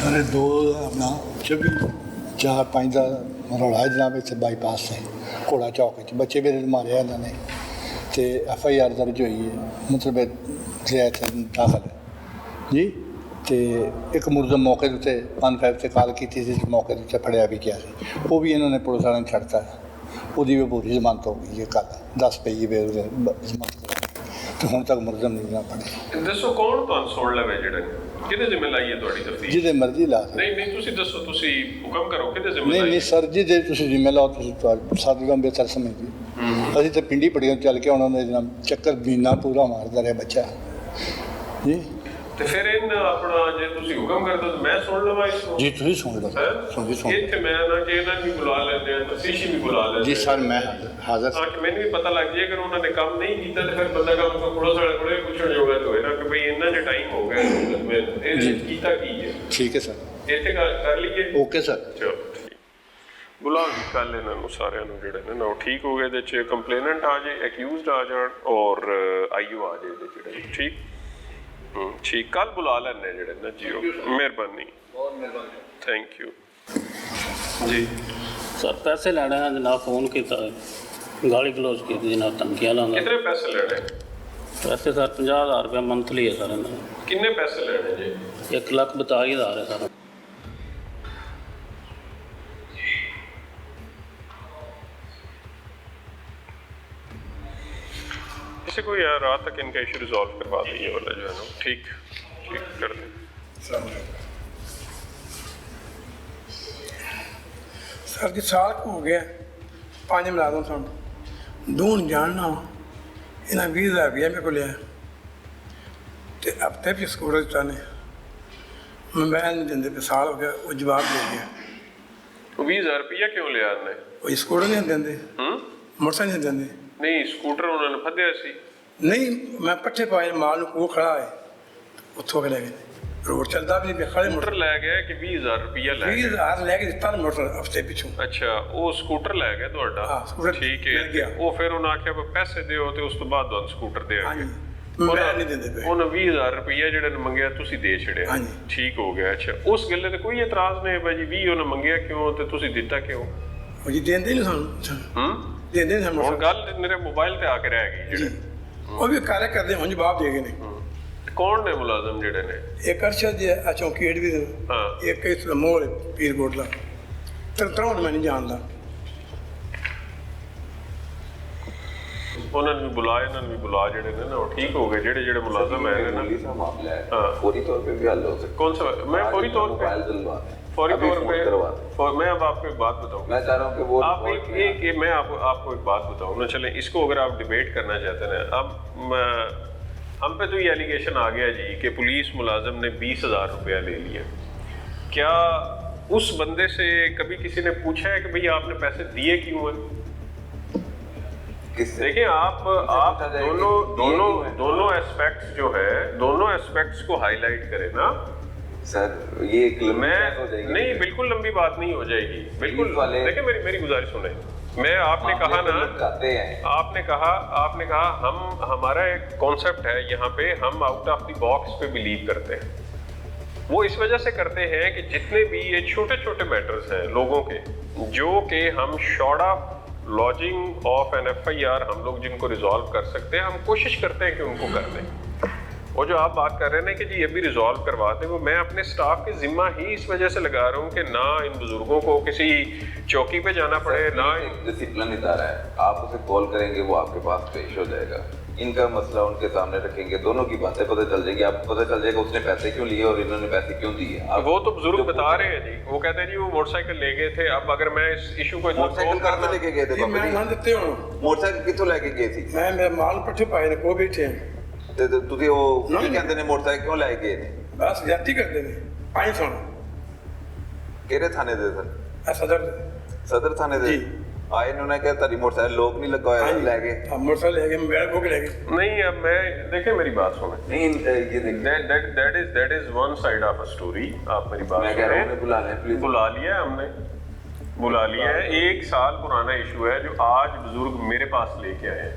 Speaker 8: ਸਾਰੇ ਦੋ ਆਪਣਾ 24-4-5 ਦਾ ਰੌਲਾ ਹੈ ਜਨਾਬ ਇੱਥੇ ਬਾਈਪਾਸ ਤੇ ਘੋੜਾ ਚੌਕ 'ਚ ਬੱਚੇ ਮੇਰੇ ਨੂੰ ਮਾਰਿਆ ਇਹਨਾਂ ਨੇ ਤੇ FIR ਦਰਜ ਹੋਈ ਹੈ ਮਤਲਬ ਰਿਆਇਤ ਦਾਖਲ ਹੈ ਜੀ। ਤੇ ਇੱਕ ਮੁਲਜ਼ਮ ਮੌਕੇ ਦੇ ਉੱਤੇ 1-5 ਤੇ ਕਾਲ ਕੀਤੀ ਸੀ, ਮੌਕੇ ਦੇ ਉੱਤੇ ਫੜਿਆ ਵੀ ਗਿਆ ਸੀ। ਉਹ ਵੀ ਇਹਨਾਂ ਨੇ ਪੁਲਿਸ ਵਾਲਿਆਂ ਨੇ ਛੱਡਤਾ। ਉਹਦੀ ਵੀ ਪੂਰੀ ਜ਼ਮਾਨਤ ਹੋ ਗਈ ਹੈ ਕੱਲ੍ਹ 10 ਪਈ ਹੈ ਜ਼ਮਾਨਤ ਤੇ ਹੁਣ ਤੱਕ ਮੁਲਜ਼ਮ ਨਹੀਂ ਨਾ ਫੜੇ।
Speaker 2: ਦੱਸੋ ਕੌਣ ਤੁਹਾਨੂੰ ਸੁਣ ਲਵੇ ਜਿਹੜੇ ਕਿਹਦੇ ਜ਼ਿੰਮੇ ਲਾਈ ਹੈ ਤੁਹਾਡੀ ਤਫਤੀਸ਼?
Speaker 8: ਜਿਹਦੇ ਮਰਜ਼ੀ ਲਾ
Speaker 2: ਨਹੀਂ ਤੁਸੀਂ ਦੱਸੋ, ਤੁਸੀਂ ਹੁਕਮ ਕਰੋ ਕਿਹਦੇ ਜ਼ਿੰਮੇ
Speaker 8: ਨਹੀਂ
Speaker 2: ਲਾਈ
Speaker 8: ਨਹੀਂ ਸਰ ਜੀ ਜੇ ਤੁਸੀਂ ਜ਼ਿੰਮੇ ਲਾਓ ਤੁਸੀਂ ਸਾਡੀ ਗੱਲ ਬਿਹਤਰ ਸਮਝਦੇ। ਅਸੀਂ ਤਾਂ ਪਿੰਡੀ ਪੜੀਆਂ ਚੱਲ ਕੇ ਉਹਨਾਂ ਦੇ ਜਨਾਬ ਚੱਕਰ ਮਹੀਨਾ ਪੂਰਾ ਮਾਰਦਾ ਰਿਹਾ ਬੱਚਾ ਜੀ।
Speaker 2: ਤੇ ਫਿਰ ਇਹਨਾਂ ਆਪਣਾ ਜੇ ਤੁਸੀਂ ਹੁਕਮ ਕਰਦੇ ਤਾਂ ਮੈਂ ਸੁਣ ਲਵਾਂ ਇਸ ਨੂੰ
Speaker 8: ਜੀ ਤੁਸੀਂ ਸੁਣ ਲਓ ਸੁਣ ਸੁਣ
Speaker 2: ਇੱਥੇ ਮੈਂ ਨਾ ਕਿ ਇਹਨਾਂ ਨੂੰ ਵੀ ਬੁਲਾ ਲੈਂਦੇ ਆ ਤਫਤੀਸ਼ੀ ਵੀ ਬੁਲਾ ਲੈਂਦੇ
Speaker 8: ਜੀ ਸਰ ਮੈਂ ਹਾਜ਼ਰ
Speaker 2: ਤਾਂ ਕਿ ਮੈਨੂੰ ਵੀ ਪਤਾ ਲੱਗ ਜਾਏ ਅਗਰ ਉਹਨਾਂ ਨੇ ਕੰਮ ਨਹੀਂ ਕੀਤਾ ਤਾਂ ਫਿਰ ਬੰਦਾ ਕੰਮ ਤੋਂ ਪੁਲਿਸ ਵਾਲੇ ਕੋਲੇ ਪੁੱਛਣ ਜੋਗਾ ਹੋਏ ਨਾ ਕਿ ਭਈ ਇੰਨਾ ਜਿਹਾ ਟਾਈਮ ਹੋ ਗਿਆ ਇਹ ਕੀਤਾ ਕੀ ਹੈ।
Speaker 8: ਠੀਕ ਹੈ ਸਰ।
Speaker 2: ਇੱਥੇ ਕਰ ਲਈਏ।
Speaker 8: Okay sir.
Speaker 2: ਚਲੋ ਠੀਕ। ਬੁਲਾ ਕੱਲ ਇਹਨਾਂ ਨੂੰ ਸਾਰਿਆਂ ਨੂੰ ਜਿਹੜੇ ਨੇ ਨਾ ਉਹ ਠੀਕ ਹੋ ਗਏ। ਇਹਦੇ 'ਚ ਕੰਪਲੇਨੈਂਟ ਆ ਜਾਏ, ਐਕਿਊਜ਼ਡ ਆ ਜਾਣ ਔਰ IO ਆ ਜਾਏ ਇਹਦੇ ਜਿਹੜੇ ਠੀਕ ਠੀਕ। ਕੱਲ ਬੁਲਾ ਲੈਣੇ ਜਿਹੜੇ ਨਾ ਜੀ। ਮਿਹਰਬਾਨੀ ਬਹੁਤ ਮਿਹਰਬਾਨੀ ਥੈਂਕ ਯੂ ਜੀ।
Speaker 9: ਸਰ ਪੈਸੇ ਲੈਣੇ ਆ ਜਨਾਬ, ਫੋਨ ਕੀਤਾ ਗਾਲੀ ਗਲੋਚ ਕੀਤੀ ਜਨਾਬ, ਧਮਕੀਆਂ ਲਾਉਂਦਾ।
Speaker 2: ਕਿੰਨੇ ਪੈਸੇ ਲੈਣੇ?
Speaker 9: ਪੈਸੇ ਸਰ 50,000 ਰੁਪਏ ਮੰਥਲੀ ਹੈ ਸਰ ਇਹਨਾਂ ਦਾ।
Speaker 2: ਕਿੰਨੇ ਪੈਸੇ ਲੈਣੇ ਜੀ?
Speaker 9: 1,42,000 ਹੈ ਸਰ।
Speaker 2: किसी को यार रात तक इनका इशू रिजॉल्व करवा दें, ये वाला जो है ना, ठीक ठीक कर दें।
Speaker 7: सर जी साल हो गया 5 मुलाजम सन दून जानना इन्हें 20,000 रुपया मेरे को लिया तो हफ्ते भी स्कूटर दिता ने मोबाइल नहीं देंगे पे साल हो गया वो जवाब दे गया।
Speaker 2: 20,000 रुपया क्यों लिया ने?
Speaker 7: वो स्कूटर नहीं देंगे मोटरसाइकिल नहीं देंगे।
Speaker 2: नहीं स्कूटर उन्होंने फद्या सी
Speaker 7: नहीं मैं पट्ठे पाए माल को खड़ा है उतो के ले गए रोड चलता भी नहीं खड़े
Speaker 2: स्कूटर ले गया कि 20,000 रुपया ले गया?
Speaker 7: 20,000 ले के दिता मोटर हफ्ते पिछू।
Speaker 2: अच्छा वो स्कूटर ले गया ਤੁਹਾਡਾ?
Speaker 7: हाँ स्कूटर
Speaker 2: ठीक
Speaker 7: ले
Speaker 2: है
Speaker 7: गया।
Speaker 2: ਉਹ ਫਿਰ ਉਹਨਾਂ ਆਖਿਆ ਵੀ ਪੈਸੇ ਦਿਓ ਤੇ ਉਸ ਤੋਂ ਬਾਅਦ ਤੁਹਾਨੂੰ ਸਕੂਟਰ
Speaker 7: हाँ
Speaker 2: ਦੇਣਗੇ।
Speaker 7: जी मोबाइल नहीं देंगे पे।
Speaker 2: ਉਹਨੇ 20,000 ਰੁਪਇਆ ਜਿਹੜੇ ਨੇ ਮੰਗਿਆ ਤੁਸੀਂ ਦੇ ਛੜਿਆ।
Speaker 7: ਹਾਂਜੀ।
Speaker 2: ਠੀਕ ਹੋ ਗਿਆ। ਅੱਛਾ ਉਸ ਗੱਲੇ ਤੇ ਕੋਈ ਇਤਰਾਜ਼ ਨਹੀਂ ਭਾਜੀ 20 ਉਹਨੇ ਮੰਗਿਆ ਕਿਉਂ ਤੇ ਤੁਸੀਂ ਦਿੱਤਾ ਕਿਉਂ?
Speaker 7: वो जी देंगे नहीं सन देंगे नहीं सन
Speaker 2: ਹੁਣ
Speaker 7: मोटर
Speaker 2: ਗੱਲ ਮੇਰੇ ਮੋਬਾਈਲ ਤੇ ਆ ਕੇ ਰਹਿ ਗਈ ਜਿਹੜੇ
Speaker 7: वो भी कार्य करते हैं जवाब दे गए ने
Speaker 2: ਕੌਣ ਨੇ ਮੁਲਾਜ਼ਮ ਜਿਹੜੇ ਨੇ?
Speaker 7: एक अरशद जी चौकी हेड भी
Speaker 2: ਹਾਂ
Speaker 7: एक इस मोड़ पीर कोटला तरह मैं नहीं जानता।
Speaker 2: ਉਹਨਾਂ ਨੂੰ ਵੀ ਬੁਲਾ ਇਹਨਾਂ ਨੂੰ ਵੀ ਬੁਲਾ ਜਿਹੜੇ ਨੇ ਨਾ ਉਹ ਠੀਕ ਹੋ ਗਏ ਜਿਹੜੇ ਜਿਹੜੇ ਮੁਲਾਜ਼ਮ ਹੈ ਨਾ।
Speaker 1: मामूली सा मामला है,
Speaker 2: हाँ।
Speaker 1: फौरी तौर पे भी हल हो सकता
Speaker 2: कौन सा? मैं
Speaker 1: है।
Speaker 2: फौरी तौर पे
Speaker 1: मोबाइल दिलवा दें।
Speaker 2: फौरी
Speaker 1: अभी
Speaker 2: तौर
Speaker 1: फोन
Speaker 2: पे
Speaker 1: करवा दें।
Speaker 2: मैं अब आपको एक बात बताऊं।
Speaker 1: मैं चाह रहा हूँ कि वो
Speaker 2: आप मैं आपको एक बात बताऊं ना, चलें इसको अगर आप डिबेट करना चाहते हैं अब हम पे तो ये एलिगेशन आ गया जी कि पुलिस मुलाजिम ने 20,000 रुपया ले लिया। क्या उस बंदे से कभी किसी ने पूछा है कि भाई आपने पैसे दिए क्यों हैं?
Speaker 1: किससे?
Speaker 2: देखिए आप
Speaker 1: पूछा जाए कि
Speaker 2: दोनों
Speaker 1: दिए
Speaker 2: दोनों
Speaker 1: क्यों हैं?
Speaker 2: दोनों एस्पेक्ट्स जो है दोनों एस्पेक्ट्स को हाईलाइट करें ना।
Speaker 1: सर ये एक लंबी
Speaker 2: मैं
Speaker 1: बात हो जाएगी।
Speaker 2: नहीं बिल्कुल लंबी बात नहीं हो जाएगी बिल्कुल।
Speaker 1: पुलिस वाले-
Speaker 2: देखिए मेरी गुजारिश सुने। मैं आपने कहा ना
Speaker 1: लटकाते हैं।
Speaker 2: आपने कहा हम हमारा एक कॉन्सेप्ट है यहाँ पे, हम आउट ऑफ द बॉक्स पे बिलीव करते हैं। वो इस वजह से करते हैं कि जितने भी ये छोटे छोटे मैटर्स हैं लोगों के जो कि हम short of lodging of an FIR हम लोग जिनको रिजॉल्व कर सकते हैं हम कोशिश करते हैं कि उनको कर दें। वो जो आप बात कर रहे हैं ना कि जी अभी रिजॉल्व करवा दें, वो मैं अपने स्टाफ के जिम्मा ही इस वजह से लगा रहा हूँ कि ना इन बुजुर्गों को किसी चौकी पे जाना पड़े ना
Speaker 1: डिसिप्लिन इदारा है, आप उसे कॉल करेंगे वो आपके पास पेश हो जाएगा। इनका मसला उनके सामने रखेंगे, दोनों की बातें पता चल जाएगी, आपको पता चल जाएगा उसने पैसे क्यों लिए और इन्होंने पैसे क्यों दिए।
Speaker 2: वो तो बुजुर्ग बता रहे हैं जी, वो कहते हैं जी वो मोटरसाइकिल ले गए थे। अब अगर मैं इस इशू को
Speaker 1: मोटरसाइकिल कहाँ से लेके गए थे
Speaker 7: जी
Speaker 1: बाबा
Speaker 7: मैं
Speaker 1: जी?
Speaker 7: ना देते हूँ
Speaker 1: मोटरसाइकिल कितों लेके गए थी?
Speaker 7: मैं मेरे माल पट्ठे पाए ने को बैठे हैं
Speaker 1: ਤੇ ਤੁਸੀਂ ਉਹ
Speaker 7: ਨਹੀਂ।
Speaker 1: ਕੀ ਕਹਿੰਦੇ ਨੇ ਮੋਟਰਸਾਈਕਲ ਕਿਉਂ ਲੈ ਗਏ ਨੇ?
Speaker 7: बस जाती करते हैं पाई सुन
Speaker 1: ਕਿਹੜੇ ਥਾਣੇ ਦੇ ਸਰ?
Speaker 7: सदर
Speaker 1: ਸਦਰ ਥਾਣੇ ਦੇ
Speaker 7: ਜੀ।
Speaker 1: ਆਏ ਨੇ ਉਹਨੇ ਕਿਹਾ ਤੁਹਾਡੀ ਮੋਟਰਸਾਈਕਲ ਲੋਕ नहीं लगा होया ले गए।
Speaker 7: हम मोटरसाइकिल ले गए मोबाइल को ले गए।
Speaker 2: नहीं अब मैं देखिए मेरी बात सुने।
Speaker 1: नहीं ये देखिए
Speaker 2: that is one side of a story। आप मेरी बात
Speaker 1: मैं कह रहा हूँ
Speaker 2: सुने।
Speaker 1: उन्हें बुला लें प्लीज।
Speaker 2: बुला लिया है हमने, बुला लिया है। 1 साल पुराना इशू है जो आज बुजुर्ग मेरे पास लेके आए हैं।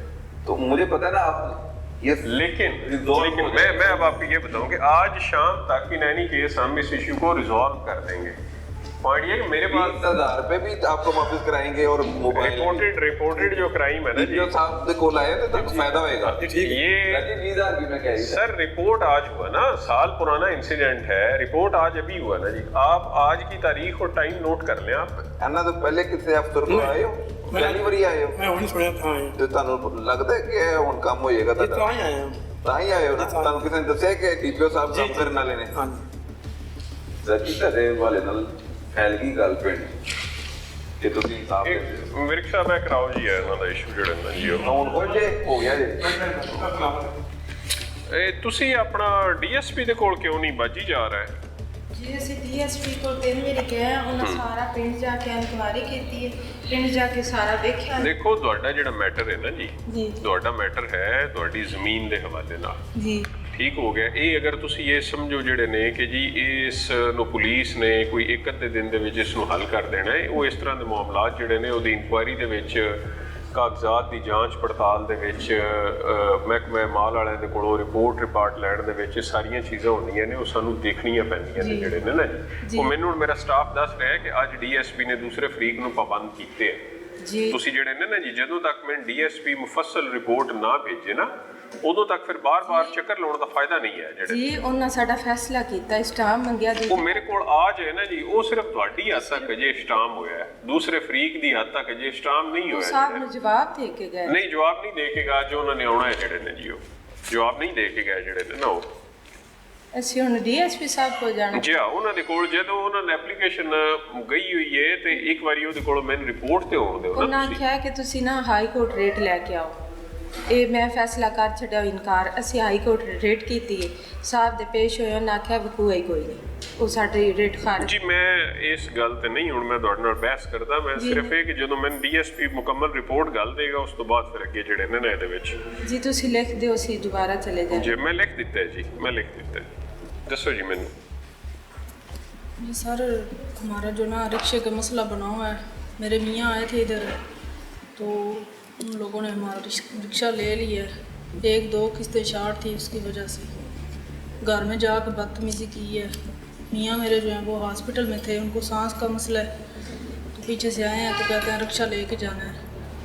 Speaker 1: तो मुझे पता है ना आप ये
Speaker 2: लेकिन
Speaker 1: resolve हो
Speaker 2: मैं अब आपको ये बताऊं कि आज शाम तक इन एनी केस हम इस इशू को रिजॉल्व कर देंगे। पॉइंट ये कि मेरे पास
Speaker 1: 20,000 रुपए भी आपको वापस कराएंगे और मोबाइल
Speaker 2: रिपोर्टेड जो क्राइम है ना जी
Speaker 1: जो साहब से कॉल आए थे तब फायदा होएगा।
Speaker 7: जी ठीक है।
Speaker 2: ये
Speaker 1: 20,000 की मैं कह रही
Speaker 2: सर रिपोर्ट आज हुआ ना, साल पुराना इंसिडेंट है, रिपोर्ट आज अभी हुआ ना जी। आप आज की तारीख और टाइम नोट कर लें आप।
Speaker 1: अन्ना तो पहले किसी अफसर को आए हो पहली बारी आए हो
Speaker 7: मैं वही सुनया था आए
Speaker 1: ਤੇ ਤੁਹਾਨੂੰ ਲੱਗਦਾ ਹੈ ਕਿ ਹੁਣ ਕੰਮ ਹੋਏਗਾ
Speaker 7: ये तो
Speaker 1: ਤੁਹਾਡਾ?
Speaker 7: आए आए हैं
Speaker 1: ਤਾਂ ਹੀ ਆਏ ਹੋ ਨਾ? ਤੁਹਾਨੂੰ ਕਿਸੇ ਨੇ ਦੱਸਿਆ ਕਿ ਡੀਪੀਓ ਸਾਹਿਬ ਕੰਮ ਕਰਨ ਵਾਲੇ ਨੇ?
Speaker 7: हाँ जी
Speaker 1: ਸੱਚੀ ਤੁਹਾਡੇ ਵਾਲੇ ਨਾਲ ਫੈਲ ਗਈ ਗੱਲ ਪਿੰਡ ਕਿ ਤੁਸੀਂ ਇਨਸਾਫ
Speaker 2: ਇੱਕ
Speaker 1: ਦਿੰਦੇ ਹੋ।
Speaker 2: ਮੇਰੇ ਖਿਆਲ ਨਾਲ ਕਰਾਓ ਜੀ ਇਹਨਾਂ ਦਾ ਇਸ਼ੂ ਜਿਹੜਾ ਨਾ ਜੀ ਉਹ।
Speaker 1: ਹੁਣ ਹੋ ਜੇ ਹੋ ਗਿਆ ਜੇ
Speaker 2: ਇਹ ਤੁਸੀਂ ਆਪਣਾ DSP ਦੇ ਕੋਲ ਕਿਉਂ ਨਹੀਂ ਬਾਜੀ ਜਾ ਰਿਹਾ ਹੈ?
Speaker 5: ਜੀ ਅਸੀਂ DSP ਕੋਲ 3 ਵਾਰੀ ਗਏ ਹਾਂ, ਉਹਨਾਂ ਸਾਰਾ ਪਿੰਡ ਜਾ ਕੇ ਇਨਕੁਆਇਰੀ ਕੀਤੀ ਹੈ, ਪਿੰਡ ਜਾ ਕੇ ਸਾਰਾ ਵੇਖਿਆ।
Speaker 2: ਦੇਖੋ ਤੁਹਾਡਾ ਜਿਹੜਾ ਮੈਟਰ ਹੈ ਨਾ ਜੀ
Speaker 5: ਜੀ
Speaker 2: ਤੁਹਾਡਾ ਮੈਟਰ ਹੈ ਤੁਹਾਡੀ ਜ਼ਮੀਨ ਦੇ ਹਵਾਲੇ ਨਾਲ
Speaker 5: ਜੀ
Speaker 2: ਠੀਕ ਹੋ ਗਿਆ। ਇਹ ਅਗਰ ਤੁਸੀਂ ਇਹ ਸਮਝੋ ਜਿਹੜੇ ਨੇ ਕਿ ਜੀ ਇਸ ਨੂੰ ਪੁਲਿਸ ਨੇ ਕੋਈ ਇੱਕ ਅੱਧੇ ਦਿਨ ਦੇ ਵਿੱਚ ਇਸ ਨੂੰ ਹੱਲ ਕਰ ਦੇਣਾ ਹੈ, ਉਹ ਇਸ ਤਰ੍ਹਾਂ ਦੇ ਮਾਮਲਾਤ ਜਿਹੜੇ ਨੇ ਉਹਦੀ ਇਨਕੁਆਇਰੀ ਦੇ ਵਿੱਚ ਕਾਗਜ਼ਾਤ ਦੀ ਜਾਂਚ ਪੜਤਾਲ ਦੇ ਵਿੱਚ ਮਹਿਕਮੇ ਮਾਲ ਵਾਲਿਆਂ ਦੇ ਕੋਲੋਂ ਰਿਪੋਰਟ ਲੈਣ ਦੇ ਵਿੱਚ ਸਾਰੀਆਂ ਚੀਜ਼ਾਂ ਹੁੰਦੀਆਂ ਨੇ ਉਹ ਸਾਨੂੰ ਦੇਖਣੀਆਂ ਪੈਂਦੀਆਂ ਨੇ ਜਿਹੜੇ ਨੇ ਨਾ ਜੀ। ਉਹ ਮੈਨੂੰ ਮੇਰਾ ਸਟਾਫ ਦੱਸ ਰਿਹਾ ਕਿ ਅੱਜ DSP ਨੇ ਦੂਸਰੇ ਫਰੀਕ ਨੂੰ ਪਾਬੰਦ ਕੀਤੇ ਹੈ।
Speaker 5: ਜੀ
Speaker 2: ਤੁਸੀਂ ਜਿਹੜੇ ਨੇ ਨਾ ਜੀ ਜਦੋਂ ਤੱਕ ਮੈਂ DSP ਮੁਫੱਸਲ ਰਿਪੋਰਟ ਨਾ ਭੇਜੇ ਨਾ ਉਦੋਂ ਤੱਕ ਫਿਰ ਬਾਰ-ਬਾਰ ਚੱਕਰ ਲਾਉਣ ਦਾ ਫਾਇਦਾ ਨਹੀਂ ਹੈ ਜਿਹੜੇ
Speaker 4: ਜੀ ਉਹਨਾਂ ਸਾਡਾ ਫੈਸਲਾ ਕੀਤਾ, ਸਟਾਮ ਮੰਗਿਆ ਜੀ।
Speaker 2: ਉਹ ਮੇਰੇ ਕੋਲ ਆ ਜਾਏ ਨਾ ਜੀ, ਉਹ ਸਿਰਫ ਤੁਹਾਡੀ ਹੱਦ ਤੱਕ ਜੇ ਸਟਾਮ ਹੋਇਆ ਹੈ, ਦੂਸਰੇ ਫਰੀਕ ਦੀ ਹੱਦ ਤੱਕ ਜੇ ਸਟਾਮ ਨਹੀਂ ਹੋਇਆ
Speaker 4: ਸਾਹਿਬ ਨੂੰ ਜਵਾਬ ਦੇ ਕੇ ਗਏ।
Speaker 2: ਨਹੀਂ ਜਵਾਬ ਨਹੀਂ ਦੇ ਕੇ ਗਾ, ਜੋ ਉਹਨਾਂ ਨੇ ਆਉਣਾ ਹੈ ਜਿਹੜੇ ਨੇ ਜੀ, ਉਹ ਜਵਾਬ ਨਹੀਂ ਦੇ ਕੇ ਗਏ ਜਿਹੜੇ ਨੇ ਨਾ, ਉਹ
Speaker 4: ਅਸੀਂ ਹੁਣ ਡੀਐਸਪੀ ਸਾਹਿਬ ਕੋਲ ਜਾਣਾ।
Speaker 2: ਜੀ ਹਾਂ, ਉਹਨਾਂ ਦੇ ਕੋਲ ਜਦੋਂ ਉਹਨਾਂ ਨੇ ਐਪਲੀਕੇਸ਼ਨ ਗਈ ਹੋਈ ਹੈ ਤੇ ਇੱਕ ਵਾਰੀ ਉਹਦੇ ਕੋਲ ਮੈਨੂੰ ਰਿਪੋਰਟ ਤੇ ਆਉਣ ਦਿਓ ਨਾ
Speaker 4: ਉਹਨਾਂ
Speaker 2: ਤੁਸੀਂ।
Speaker 4: ਆਖਿਆ ਕਿ ਤੁਸੀਂ ਨਾ ਹਾਈ ਕੋਰਟ ਰੇਟ ਲੈ ਕੇ ਆਓ। ਇਹ ਮੈਂ ਫੈਸਲਾ ਕਰ ਛੱਡਿਆ ਇਨਕਾਰ, ਅਸੀਂ ਹਾਈ ਕੋਰਟ ਰੇਟ ਕੀਤੀ ਹੈ, ਸਾਹਿਬ ਦੇ ਪੇਸ਼ ਹੋਏ, ਉਹਨਾਂ ਆਖਿਆ ਵਕੂਆ ਹੀ ਕੋਈ ਨਹੀਂ, ਉਹ ਸਾਡੀ ਰੇਟ ਖਾਰਜ।
Speaker 2: ਜੀ ਮੈਂ ਇਸ ਗੱਲ ਤੇ ਨਹੀਂ ਹੁਣ ਮੈਂ ਤੁਹਾਡੇ ਨਾਲ ਬਹਿਸ ਕਰਦਾ, ਮੈਂ ਸਿਰਫ ਇਹ ਕਿ ਜਦੋਂ ਮੈਨੂੰ ਡੀਐਸਪੀ ਮੁਕੰਮਲ ਰਿਪੋਰਟ ਗੱਲ ਦੇਗਾ ਉਸ ਤੋਂ ਬਾਅਦ ਫਿਰ ਅੱਗੇ ਜਿਹੜੇ ਨੇ ਨਾ ਇਹਦੇ ਵਿੱਚ
Speaker 4: ਜੀ ਤੁਸੀਂ ਲਿਖ ਦਿਓ, ਅਸੀਂ ਦੁਬਾਰਾ ਚਲੇ ਜਾएंगे।
Speaker 2: ਜੀ ਮੈਂ ਲਿਖ ਦਿੱਤਾ ਹੈ ਜੀ, मैं लिख ਦਿੱਤਾ है। ਦੱਸੋ ਜੀ ਮੈਨੂੰ।
Speaker 5: जी सर, हमारा जो ना रिक्शे का मसला बना हुआ है, मेरे मियाँ आए थे इधर तो उन लोगों ने हमारा रिक्शा ले लिया, 1-2 किस्तें शार्ट थी, उसकी वजह से घर में जाकर बदतमीज़ी की है। मियाँ मेरे जो हैं वो हॉस्पिटल में थे, उनको सांस का मसला है, तो पीछे से आए हैं तो कहते हैं रिक्शा लेके जाना है,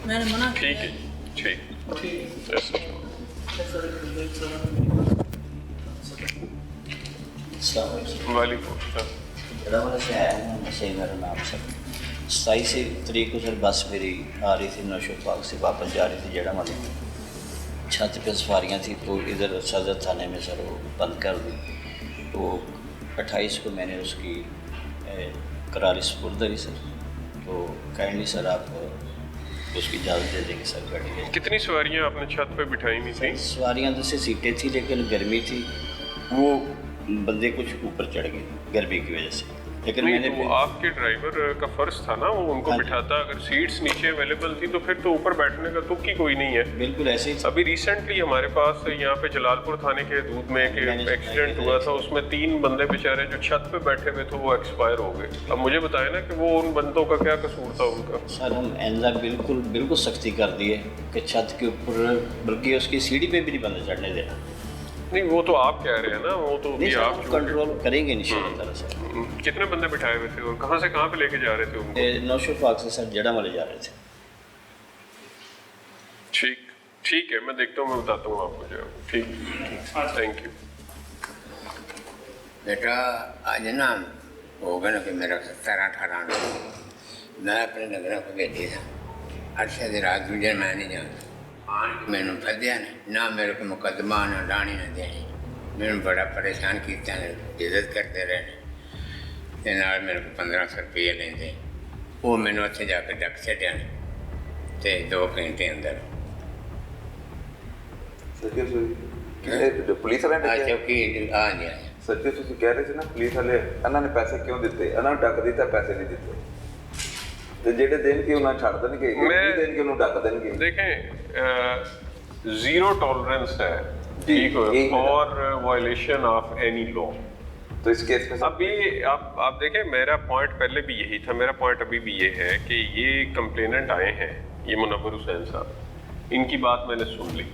Speaker 5: मैंने मना
Speaker 2: ठीक
Speaker 5: किया।
Speaker 2: है जी, ठीक। Yes, sir। वालेकुम अस्सलाम।
Speaker 10: ਜਿਹੜਾ ਵਾਲਾ से आया हूँ नशे मेरा नाम सर 27 तरीक को सर बस मेरी आ रही थी नौशोबाग से वापस जा रही थी जेड़ा वाले, छत पे सवारियाँ थी तो इधर सदर थाने में सर वो बंद कर दी, तो 28 को मैंने उसकी करारी सपुर्दरी सर, तो काइंडली सर आप उसकी इजाज़त दे देंगे सर गाड़ी में।
Speaker 2: कितनी सवारियाँ आपने छत पे बिठाई हुई थी?
Speaker 10: सवारियाँ तो से सीटें थी लेकिन गर्मी थी, वो बंदे कुछ ऊपर चढ़ गए गर्मी की वजह से, लेकिन
Speaker 2: नहीं
Speaker 10: मैंने
Speaker 2: तो आपके ड्राइवर का फर्ज था ना वो उनको
Speaker 10: हाँ जी।
Speaker 2: बिठाता, अगर सीट्स नीचे अवेलेबल थी तो फिर तो ऊपर बैठने का तुक ही कोई नहीं है।
Speaker 10: बिल्कुल ऐसे ही
Speaker 2: अभी रिसेंटली हमारे पास यहाँ पे जलालपुर थाने के दूध में एक एक्सीडेंट हुआ था, उसमें 3 बंदे बेचारे जो छत पे बैठे हुए थे वो एक्सपायर हो गए। अब मुझे बताए ना कि वो उन बंदों का क्या कसूर था उनका?
Speaker 10: सर हम ऐसा बिल्कुल बिल्कुल सख्ती कर दी है कि छत के ऊपर, बल्कि उसकी सीढ़ी पे भी नहीं बंदा चढ़ने देना।
Speaker 2: नहीं वो तो आप कह रहे हैं ना, वो तो
Speaker 10: नहीं
Speaker 2: भी
Speaker 10: सर,
Speaker 2: आप
Speaker 10: हम कंट्रोल करेंगे इंशाअल्लाह सर।
Speaker 2: कितने बंदे बिठाए हुए थे और कहाँ से कहाँ पे लेके जा रहे थे उनको?
Speaker 10: नौशोबाग से सर जड़ा वाले जा रहे थे।
Speaker 2: ठीक ठीक है, मैं देखता हूँ, मैं बताता हूँ आपको जो है। ठीक, थैंक यू।
Speaker 11: बेटा आज ना हो गया ना कि मेरा 17-18 आना, मैं अपने नगरों को भेजी था, अच्छा दिन रात दूजे मैं नहीं जानता, मैंने फसया ना मेरे को मुकदमा ना डाणी ना देनी, मैंने बड़ा परेशान किया, इज्जत करते रहे ते नाल मेरे को 1500 रुपये लेंदे, वो मैंने उत्थे जाके डक छड्या ते 2 घंटे अंदर
Speaker 1: ਪੁਲਿਸ ਵਾਲਿਆਂ ਨੇ ਕਿਹਾ
Speaker 11: चौकी हाँ जी हाँ
Speaker 1: ਸੱਚੇ ਤੁਸੀਂ ਕਹਿ ਰਹੇ ਸੀ ਨਾ ਪੁਲਿਸ ਵਾਲੇ ਇਹਨਾਂ ਨੇ ਪੈਸੇ ਕਿਉਂ ਦਿੱਤੇ, ਇਹਨਾਂ ਨੂੰ ਡੱਕ ਦਿੱਤਾ, ਪੈਸੇ ਨਹੀਂ ਦਿੱਤੇ, ਤੇ ਜਿਹੜੇ ਦੇਣਗੇ ਉਹਨਾਂ ਛੱਡ ਦੇਣਗੇ, ਜਿਹੜੇ ਦੇਣਗੇ ਉਹਨੂੰ ਡੱਕ ਦੇਣਗੇ।
Speaker 2: देखें जीरो टॉलरेंस है
Speaker 1: जी,
Speaker 2: ठीक है और वायलेशन ऑफ एनी लॉ।
Speaker 1: तो इस केस में
Speaker 2: अभी आप देखें, मेरा पॉइंट पहले भी यही था, मेरा पॉइंट अभी भी ये है कि ये कंप्लेनेंट आए हैं, ये मुनव्वर हुसैन साहब, इनकी बात मैंने सुन ली।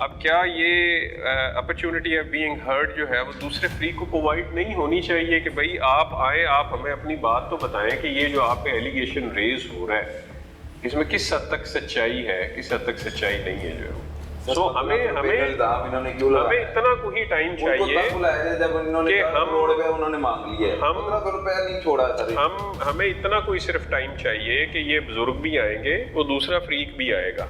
Speaker 2: अब क्या ये अपॉर्चुनिटी ऑफ बीइंग हर्ड जो है वो दूसरे फ्री को प्रोवाइड नहीं होनी चाहिए कि भाई आप आए, आप हमें अपनी बात तो बताएं कि ये जो आप पे एलिगेशन रेज हो रहा है इसमें किस हद तक सच्चाई है, किस हद तक सच्चाई नहीं है जो है। तो हमें
Speaker 1: इन्होंने क्यों
Speaker 2: हमें इतना कोई ही टाइम चाहिए
Speaker 1: जब इन्होंने
Speaker 2: कि हम
Speaker 1: रोड पे उन्होंने मांग लिया,
Speaker 2: हम
Speaker 1: 1500 रुपया नहीं छोड़ा सर।
Speaker 2: हमें इतना कोई सिर्फ टाइम चाहिए कि ये बुजुर्ग भी आएंगे, वो दूसरा फ्रीक भी आएगा,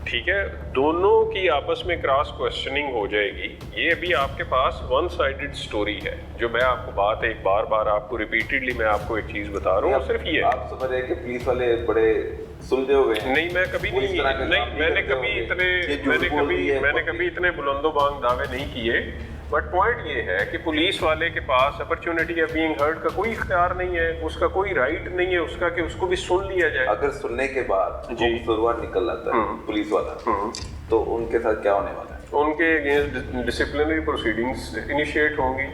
Speaker 2: ठीक है, दोनों की आपस में क्रॉस क्वेश्चनिंग हो जाएगी। ये अभी आपके पास वन साइडेड स्टोरी है, जो मैं आपको बात एक बार आपको रिपीटेडली मैं आपको एक चीज़ बता रहा हूँ, सिर्फ ये
Speaker 1: आप समझ रहे हैं कि पुलिस वाले बड़े सुलझे हुए हैं।
Speaker 2: नहीं, मैं कभी नहीं, मैंने कभी इतने बुलंदोबांग दावे नहीं किए, बट पॉइंट ये है कि पुलिस वाले के पास अपॉर्चुनिटी ऑफ बीइंग हर्ड का कोई इख्तियार नहीं है, उसका कोई राइट नहीं है उसका कि उसको भी सुन लिया जाए।
Speaker 1: अगर सुनने के बाद वो कसूरवार निकल आता है पुलिस वाला, तो उनके साथ क्या होने वाला है?
Speaker 2: उनके अगेंस्ट डिसिप्लिनरी प्रोसीडिंग्स इनिशिएट होंगी।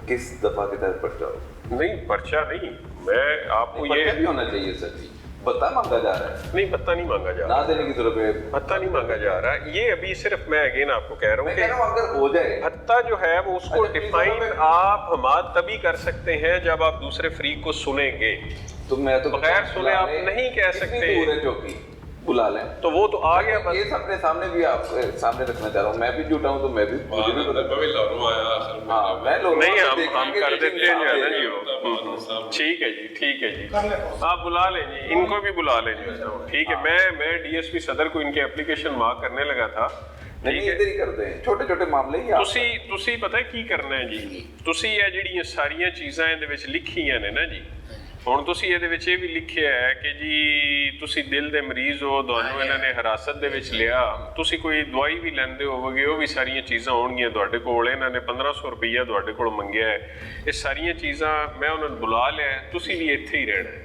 Speaker 1: किस दफा के तहत पर्चा होगा?
Speaker 2: नहीं, पर्चा नहीं, मैं आपको ये
Speaker 1: भी होना चाहिए सर जी, भत्ता मांगा जा रहा है।
Speaker 2: नहीं, भत्ता नहीं मांगा जा रहा,
Speaker 1: ना देने की जरूरत है,
Speaker 2: भत्ता नहीं मांगा जा रहा है। ये अभी सिर्फ मैं अगेन आपको कह रहा हूँ कि
Speaker 1: अगर हो जाए
Speaker 2: भत्ता जो है वो उसको डिफाइन आप हमारा तभी कर सकते हैं जब आप दूसरे फ्री को सुनेंगे,
Speaker 1: तो मैं तो
Speaker 2: बगैर सुने आप नहीं कह सकते।
Speaker 1: चौकी बुला लें।
Speaker 2: तो वो तो आ गया बस।
Speaker 1: केस अपने सामने भी आप सामने रखना चाह रहा हूँ, मैं भी झूठा हूँ तो मैं भी मुझे भी पता।
Speaker 2: मैं भी लारूं आया असल में।
Speaker 1: हाँ मैं लोग
Speaker 2: नहीं हम कर देते हैं जो है ना जी वो। ठीक है जी, ठीक है जी, आप बुला लें जी, इनको भी बुला लें जी। ठीक है, मैं DSP सदर को इनके एप्लीकेशन मार्क करने लगा था।
Speaker 1: नहीं इधर ही करते हैं ਛੋਟੇ ਛੋਟੇ ਮਾਮਲੇ ਹੀ।
Speaker 2: ਤੁਸੀਂ ਪਤਾ ਕੀ ਕਰਨਾ ਹੈ ਜੀ, ਤੁਸੀਂ ਇਹ ਜਿਹੜੀਆਂ ਸਾਰੀਆਂ ਚੀਜ਼ਾਂ ਇਹਦੇ ਵਿੱਚ ਲਿਖੀਆਂ ਨੇ ਨਾ ਜੀ, ਹੁਣ ਤੁਸੀਂ ਇਹਦੇ ਵਿੱਚ ਇਹ ਵੀ ਲਿਖਿਆ ਹੈ ਕਿ ਜੀ ਤੁਸੀਂ ਦਿਲ ਦੇ ਮਰੀਜ਼ ਹੋ, ਤੁਹਾਨੂੰ ਇਹਨਾਂ ਨੇ ਹਿਰਾਸਤ ਦੇ ਵਿੱਚ ਲਿਆ, ਤੁਸੀਂ ਕੋਈ ਦਵਾਈ ਵੀ ਲੈਂਦੇ ਹੋਵੋਗੇ, ਉਹ ਵੀ ਸਾਰੀਆਂ ਚੀਜ਼ਾਂ ਹੋਣਗੀਆਂ ਤੁਹਾਡੇ ਕੋਲ, ਇਹਨਾਂ ਨੇ 1500 ਰੁਪਈਆ ਤੁਹਾਡੇ ਕੋਲ ਮੰਗਿਆ ਹੈ, ਇਹ ਸਾਰੀਆਂ ਚੀਜ਼ਾਂ ਮੈਂ ਉਹਨਾਂ ਨੂੰ ਬੁਲਾ ਲਿਆ, ਤੁਸੀਂ ਵੀ ਇੱਥੇ ਹੀ ਰਹਿਣਾ ਹੈ,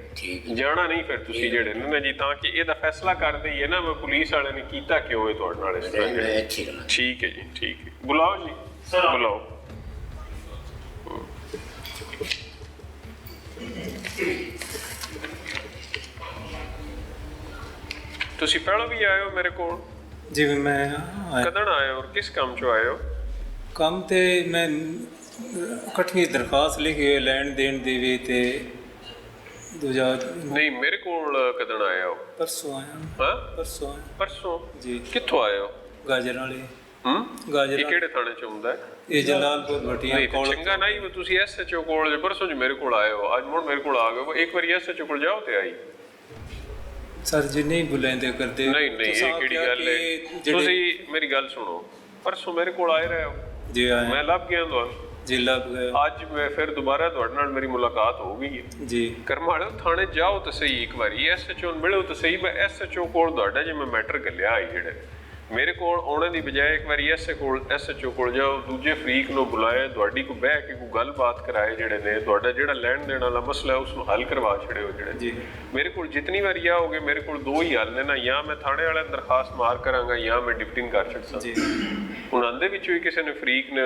Speaker 2: ਜਾਣਾ ਨਹੀਂ ਫਿਰ ਤੁਸੀਂ ਜਿਹੜੇ ਨੇ ਨਾ ਜੀ, ਤਾਂ ਕਿ ਇਹਦਾ ਫੈਸਲਾ ਕਰ ਦਈਏ ਨਾ ਮੈਂ ਪੁਲਿਸ ਵਾਲਿਆਂ ਨੇ ਕੀਤਾ ਕਿਉਂ ਹੈ ਤੁਹਾਡੇ ਨਾਲ ਇਸ ਤਰ੍ਹਾਂ। ਠੀਕ ਹੈ ਜੀ, ਠੀਕ ਹੈ, ਬੁਲਾਓ ਜੀ, ਬੁਲਾਓ। ਤੁਸੀਂ ਪਹਿਲਾਂ ਵੀ ਆਏ ਹੋ ਮੇਰੇ ਕੋਲ?
Speaker 12: ਜਿਵੇਂ ਮੈਂ
Speaker 2: ਕਦੋਂ ਆਏ ਹੋ ਔਰ ਕਿਸ ਕੰਮ 'ਚੋਂ ਆਏ ਹੋ?
Speaker 12: ਕੰਮ ਤੇ ਮੈਂ ਇਕੱਠੀ ਦਰਖਾਸਤ ਲਿਖੀ ਲੈਣ ਦੇਣ ਦੀ ਵੀ ਤੇ ਦੂਜਾ
Speaker 2: ਨਹੀਂ ਮੇਰੇ ਕੋਲ ਕਦੋਂ ਆਏ ਹੋ?
Speaker 12: ਪਰਸੋਂ ਆਇਆ।
Speaker 2: ਹਾਂ
Speaker 12: ਪਰਸੋਂ
Speaker 2: ਜੀ। ਕਿੱਥੋਂ ਆਏ ਹੋ?
Speaker 12: ਗਾਜਰ ਵਾਲੇ।
Speaker 2: ਗਾਜਰ ਇਹ ਕਿਹੜੇ ਥਾਣੇ 'ਚ ਹੁੰਦਾ ਹੈ?
Speaker 12: ਇਹ ਜਲਾਲਪੁਰ ਭਟੀਆ ਕੋਲ।
Speaker 2: ਚੰਗਾ ਨਹੀਂ ਤੁਸੀਂ SHO ਕੋਲ ਪਰਸੋਂ ਜੀ ਮੇਰੇ ਕੋਲ ਆਏ ਹੋ, ਅੱਜ ਮੁੜ ਮੇਰੇ ਕੋਲ ਆ ਗਏ, ਇੱਕ ਵਾਰੀ SHO ਕੋਲ ਜਾਓ ਤੇ ਆਈ।
Speaker 12: ਸਰ ਜੀ ਨਹੀਂ ਬੁਲਾਉਂਦੇ ਕਰਦੇ।
Speaker 2: ਨਹੀਂ ਇਹ ਕਿਹੜੀ ਗੱਲ ਹੈ, ਤੁਸੀਂ ਮੇਰੀ ਗੱਲ ਸੁਣੋ, ਪਰਸੋਂ ਮੇਰੇ ਕੋਲ ਆਏ ਰਹੇ ਹੋ
Speaker 12: ਜੀ, ਆਏ
Speaker 2: ਮੈਂ ਲੱਭ ਗਿਆ ਤੁਹਾਨੂੰ
Speaker 12: ਜੀ, ਲੱਭ ਗਏ।
Speaker 2: ਅੱਜ ਮੈਂ ਫਿਰ ਦੁਬਾਰਾ ਤੁਹਾਡੇ ਨਾਲ ਮੇਰੀ ਮੁਲਾਕਾਤ ਹੋ ਗਈ ਹੈ
Speaker 12: ਜੀ।
Speaker 2: ਕਰਮ ਵਾਲਿਓ ਥਾਣੇ ਜਾਓ ਤਾਂ ਸਹੀ, ਇੱਕ ਵਾਰੀ SHO ਨੂੰ ਮਿਲੋ ਤਾਂ ਸਹੀ। ਮੈਂ SHO ਕੋਲ ਤੁਹਾਡਾ ਜੇ ਮੈਂ ਮੈਟਰ ਗੱਲਿਆ ਆਈ ਜਿਹੜੇ ਮੇਰੇ ਕੋਲ ਆਉਣੇ ਦੀ ਬਜਾਏ ਇੱਕ ਵਾਰੀ SHO ਕੋਲ ਜਾਓ, ਦੂਜੇ ਫਰੀਕ ਨੂੰ ਬੁਲਾਏ, ਤੁਹਾਡੀ ਕੋ ਬਹਿ ਕੇ ਕੋਈ ਗੱਲਬਾਤ ਕਰਾਏ, ਜਿਹੜੇ ਨੇ ਤੁਹਾਡਾ ਜਿਹੜਾ ਲੈਣ ਦੇਣ ਵਾਲਾ ਮਸਲਾ ਉਸ ਨੂੰ ਹੱਲ ਕਰਵਾ ਛੜਿਓ ਜਿਹੜੇ
Speaker 12: ਜੀ।
Speaker 2: ਮੇਰੇ ਕੋਲ ਜਿਤਨੀ ਵਾਰੀ ਆਓਗੇ ਮੇਰੇ ਕੋਲ ਦੋ ਹੀ ਹੱਲ ਨੇ ਨਾ, ਜਾਂ ਮੈਂ ਥਾਣੇ ਵਾਲਿਆਂ ਨੂੰ ਦਰਖਾਸਤ ਮਾਰ ਕਰਾਂਗਾ ਜਾਂ ਮੈਂ ਡਿਪਟਿੰਗ ਕਰ ਸਕਦਾ
Speaker 12: ਜੀ।
Speaker 2: ਉਹਨਾਂ ਦੇ ਵਿੱਚੋਂ ਹੀ ਕਿਸੇ ਨੇ ਫਰੀਕ ਨੇ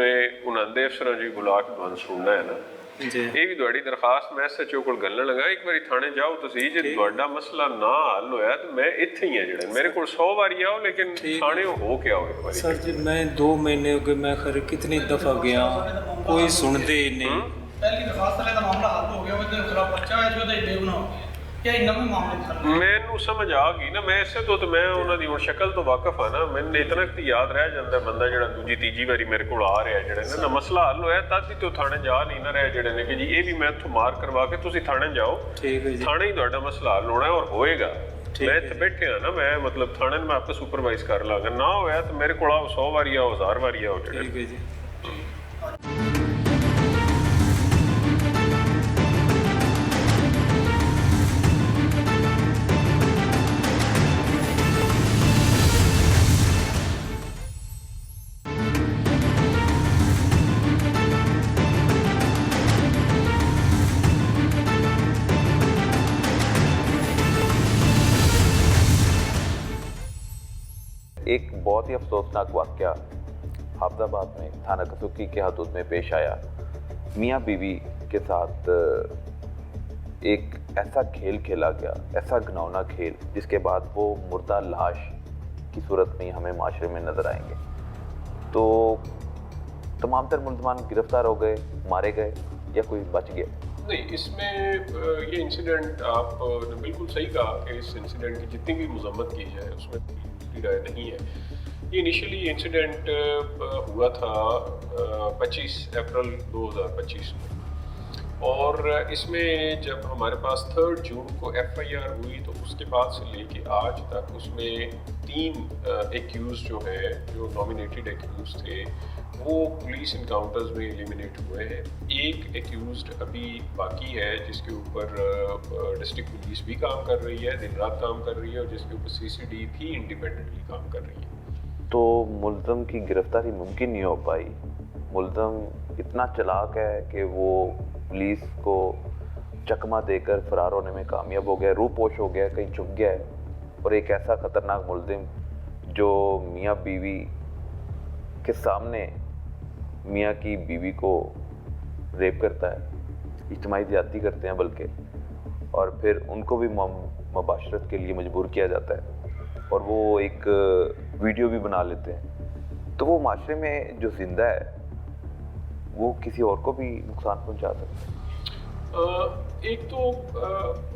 Speaker 2: ਉਹਨਾਂ ਦੇ ਅਫਸਰਾਂ ਜੀ ਬੁਲਾ ਕੇ ਤੁਹਾਨੂੰ ਸੁਣਨਾ ਹੈ ਨਾ
Speaker 12: ਜੀ।
Speaker 2: ਇਹ ਵੀ ਤੁਹਾਡੀ ਦਰਖਾਸਤ ਮੈਂ SHO ਕੋਲ ਗੱਲਣ ਲਗਾ, ਇੱਕ ਵਾਰੀ ਥਾਣੇ ਜਾਓ ਤੁਸੀਂ, ਜੇ ਤੁਹਾਡਾ ਮਸਲਾ ਨਾ ਹੱਲ ਹੋਇਆ ਤਾਂ ਮੈਂ ਇੱਥੇ ਹੀ ਆ ਜਿਹੜੇ ਮੇਰੇ ਕੋਲ 100 ਵਾਰੀ ਆਓ, ਲੇਕਿਨ ਥਾਣੇ ਹੋ ਕੇ ਆਓ ਇੱਕ ਵਾਰੀ।
Speaker 12: ਸਰ ਜੀ ਮੈਂ 2 ਮਹੀਨੇ ਹੋ ਗਏ, ਮੈਂ ਖਰੇ ਕਿਤਨੀ ਦਫਾ ਗਿਆ, ਕੋਈ ਸੁਣਦੇ ਹੀ ਨਹੀਂ।
Speaker 13: ਪਹਿਲੀ ਦਰਖਾਸਤ ਵਾਲੇ ਦਾ ਮਾਮਲਾ ਹੱਲ ਹੋ ਗਿਆ, ਉਹਦੇ ਖਿਲਾਫ ਪਰਚਾ ਹੈ, ਉਹਦਾ ਬੇਗੁਨਾਹ ਹੋ ਗਿਆ, ਇਹ ਨਵੇਂ ਮਾਮਲੇ
Speaker 2: ਮੈਨੂੰ ਸਮਝ ਆ ਗਈ ਨਾ, ਮੈਂ ਇਸੇ ਤੋਂ ਤੇ ਮੈਂ ਉਹਨਾਂ ਦੀ ਹੁਣ ਸ਼ਕਲ ਤੋਂ ਵਾਕਿਫ ਆ ਨਾ, ਮੈਨੂੰ ਇਤਨਾ ਕਿ ਯਾਦ ਰਹਿ ਜਾਂਦਾ ਬੰਦਾ ਜਿਹੜਾ ਦੂਜੀ ਤੀਜੀ ਵਾਰੀ ਮੇਰੇ ਕੋਲ ਆ ਰਿਹਾ ਜਿਹੜੇ ਨਾ ਮਸਲਾ ਹੱਲ ਹੋਇਆ ਤਦ ਹੀ ਤੋਂ ਥਾਣੇ ਜਾ ਨਹੀਂ ਨਾ ਰਿਹਾ ਜਿਹੜੇ ਨੇ ਕਿ ਜੀ ਇਹ ਵੀ ਮੈਂ ਇੱਥੋਂ ਮਾਰ ਕਰਵਾ ਕੇ ਤੁਸੀਂ ਥਾਣੇ ਜਾਓ।
Speaker 12: ਠੀਕ ਹੈ ਜੀ। ਥਾਣੇ
Speaker 2: ਹੀ ਤੁਹਾਡਾ ਮਸਲਾ ਹੱਲ ਹੋਣਾ ਔਰ ਹੋਏਗਾ। ਮੈਂ ਇੱਥੇ ਬੈਠਿਆ ਨਾ, ਮੈਂ ਮਤਲਬ ਥਾਣੇ ਨੂੰ ਮੈਂ ਆਪੇ ਸੁਪਰਵਾਈਜ਼ ਕਰ ਲਾਂਗਾ, ਨਾ ਹੋਇਆ ਤਾਂ ਮੇਰੇ ਕੋਲ ਆਓ 100 ਵਾਰੀ ਆਓ 1000 ਵਾਰੀ ਆਓ ਜਿਹੜੇ।
Speaker 12: ਠੀਕ ਹੈ ਜੀ।
Speaker 1: एक बहुत ही अफसोसनाक वाक़या हाफजाबाद में थाना कसुकी के हदूद में पेश आया। मियाँ बीवी के साथ एक ऐसा खेल खेला गया, ऐसा घिनौना खेल, जिसके बाद वो मुर्दा लाश की सूरत में हमें माशरे में नज़र आएंगे। तो तमाम तर मुलजमान गिरफ्तार हो गए, मारे गए या कोई बच गया?
Speaker 2: नहीं, इसमें ये इंसिडेंट आपने बिल्कुल सही कहा कि इस इंसिडेंट की जितनी भी मजम्मत की जाए उसमें राय नहीं है। ये इनिशियली इंसिडेंट हुआ था 25 अप्रैल 2025 में, और इसमें जब हमारे पास 3 जून को FIR हुई तो उसके बाद से लेके आज तक उसमें 3 एक्यूज जो है, जो नॉमिनेटेड एक्यूज थे, वो पुलिस इनकाउंटर्स में एलिमिनेट हुए हैं। एक एक्यूज्ड अभी बाकी है जिसके ऊपर डिस्ट्रिक्ट पुलिस भी काम कर रही है, दिन रात काम कर रही है, और जिसके ऊपर CCD भी इंडिपेंडेंटली काम कर रही है।
Speaker 1: तो मुल्ज़म की गिरफ्तारी मुमकिन नहीं हो पाई। मुल्ज़म इतना चालाक है कि वो पुलिस को चकमा देकर फरार होने में कामयाब हो गया, रूपोश हो गया, कहीं छुप गया है। और एक ऐसा ख़तरनाक मुल्ज़िम जो मियाँ बीवी के सामने मियाँ की बीवी को रेप करता है, इज्तिमाई ज़्यादती करते हैं बल्कि, और फिर उनको भी मुबाशरत के लिए मजबूर किया जाता है, और वो एक वीडियो भी बना लेते हैं। तो वो माशरे में जो जिंदा है वो किसी और को भी नुकसान पहुंचा सकता है।
Speaker 2: ایک تو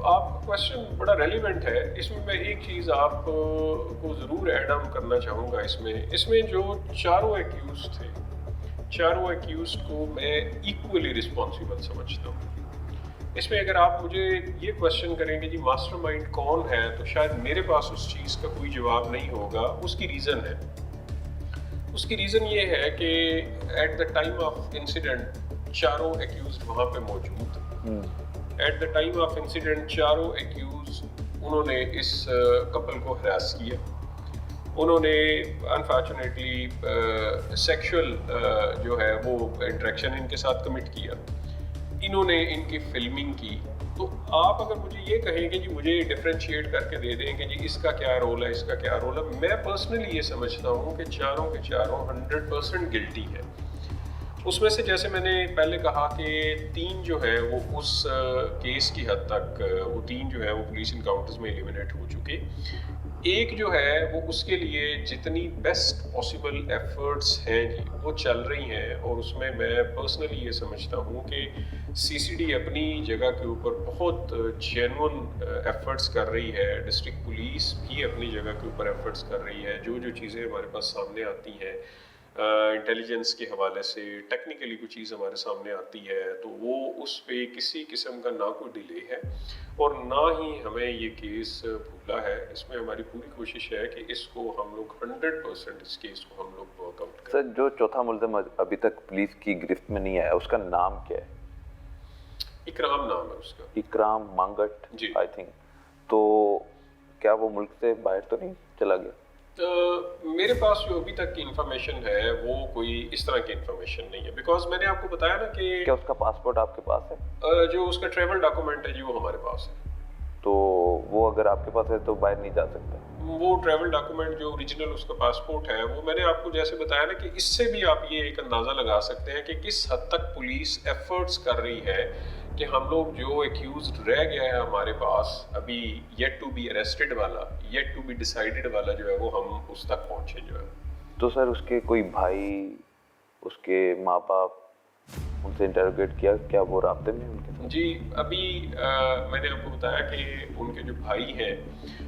Speaker 2: آپ کا کوشچن بڑا ریلیونٹ ہے. اس میں میں ایک چیز آپ کو ضرور ایڈ آن کرنا چاہوں گا. اس میں جو چاروں ایکیوز تھے, چاروں ایکیوز کو میں ایکولی رسپانسیبل سمجھتا ہوں. اس میں اگر آپ مجھے یہ کوشچن کریں گے جی ماسٹر مائنڈ کون ہے, تو شاید میرے پاس اس چیز کا کوئی جواب نہیں ہوگا. اس کی ریزن ہے. اس کی ریزن یہ ہے کہ at the time of incident چاروں ایکیوزڈ وہاں پہ موجود. At the time of incident چاروں ایکیوز انہوں نے اس کپل کو ہراس کیا. انہوں نے انفارچونیٹلی سیکشول جو ہے وہ انٹریکشن ان کے ساتھ کمٹ کیا. انہوں نے ان کی فلمنگ کی. تو آپ اگر مجھے یہ کہیں کہ جی مجھے ڈفرینشیٹ کر کے دے دیں کہ جی اس کا کیا رول ہے, اس کا کیا رول ہے, میں پرسنلی یہ سمجھتا ہوں کہ چاروں کے چاروں 100% گلٹی ہے. اس میں سے جیسے میں نے پہلے کہا کہ 3 جو ہے وہ اس کیس کی حد تک وہ 3 جو ہے وہ پولیس انکاؤنٹرز میں ایلیمنیٹ ہو چکے. ایک جو ہے وہ اس کے لیے جتنی بیسٹ پاسبل ایفرٹس ہیں جی وہ چل رہی ہیں, اور اس میں پرسنلی یہ سمجھتا ہوں کہ سی سی ڈی اپنی جگہ کے اوپر بہت جینون ایفرٹس کر رہی ہے. ڈسٹرکٹ پولیس بھی اپنی جگہ کے اوپر ایفرٹس کر رہی ہے. جو چیزیں ہمارے پاس سامنے آتی ہیں انٹیلیجنس کے حوالے سے, ٹیکنیکلی کوئی چیز ہمارے سامنے آتی ہے, تو وہ اس پہ کسی قسم کا نہ کوئی ڈیلے ہے اور نہ ہی ہمیں یہ کیس بھولا ہے. اس میں ہماری پوری کوشش ہے کہ اس کو ہم لوگ 100% اس کیس کو ہم لوگ ورک آؤٹ کریں.
Speaker 1: سر جو چوتھا ملزم ابھی تک پولیس کی گرفت میں نہیں آیا, اس کا نام کیا ہے؟
Speaker 2: اکرام نام ہے اس کا.
Speaker 1: اکرام مانگٹ
Speaker 2: جی
Speaker 1: آئی تھنک. تو کیا وہ ملک سے باہر تو نہیں چلا گیا؟
Speaker 2: میرے پاس جو ابھی تک کی انفارمیشن ہے وہ کوئی اس طرح کی انفارمیشن نہیں ہے. بیکاز میں نے آپ کو بتایا نا کہ
Speaker 1: کیا اس کا پاسپورٹ آپ کے پاس ہے؟
Speaker 2: جو اس کا ٹریول ڈاکومنٹ ہے جی وہ ہمارے پاس ہے.
Speaker 1: تو وہ اگر آپ کے پاس ہے تو باہر نہیں جا سکتا؟
Speaker 2: وہ ٹریول ڈاکومنٹ جو اوریجنل اس کا پاسپورٹ ہے وہ میں نے آپ کو جیسے بتایا نا کہ اس سے بھی آپ یہ ایک اندازہ لگا سکتے ہیں کہ کس حد تک پولیس ایفرٹس کر رہی ہے کہ ہم لوگ جو ایکیوزڈ رہ گیا ہے ہمارے پاس ابھی یٹ ٹو بی اریسٹڈ والا, یٹ ٹو بی ڈیسائیڈڈ والا جو ہے وہ ہم اس تک پہنچے جو ہے.
Speaker 1: تو سر اس کے کوئی بھائی, اس کے ماں باپ, ان سے انٹروگیٹ کیا, کیا وہ رابطے میں ان کے ساتھ؟
Speaker 2: جی ابھی میں نے آپ کو بتایا کہ ان کے جو بھائی ہیں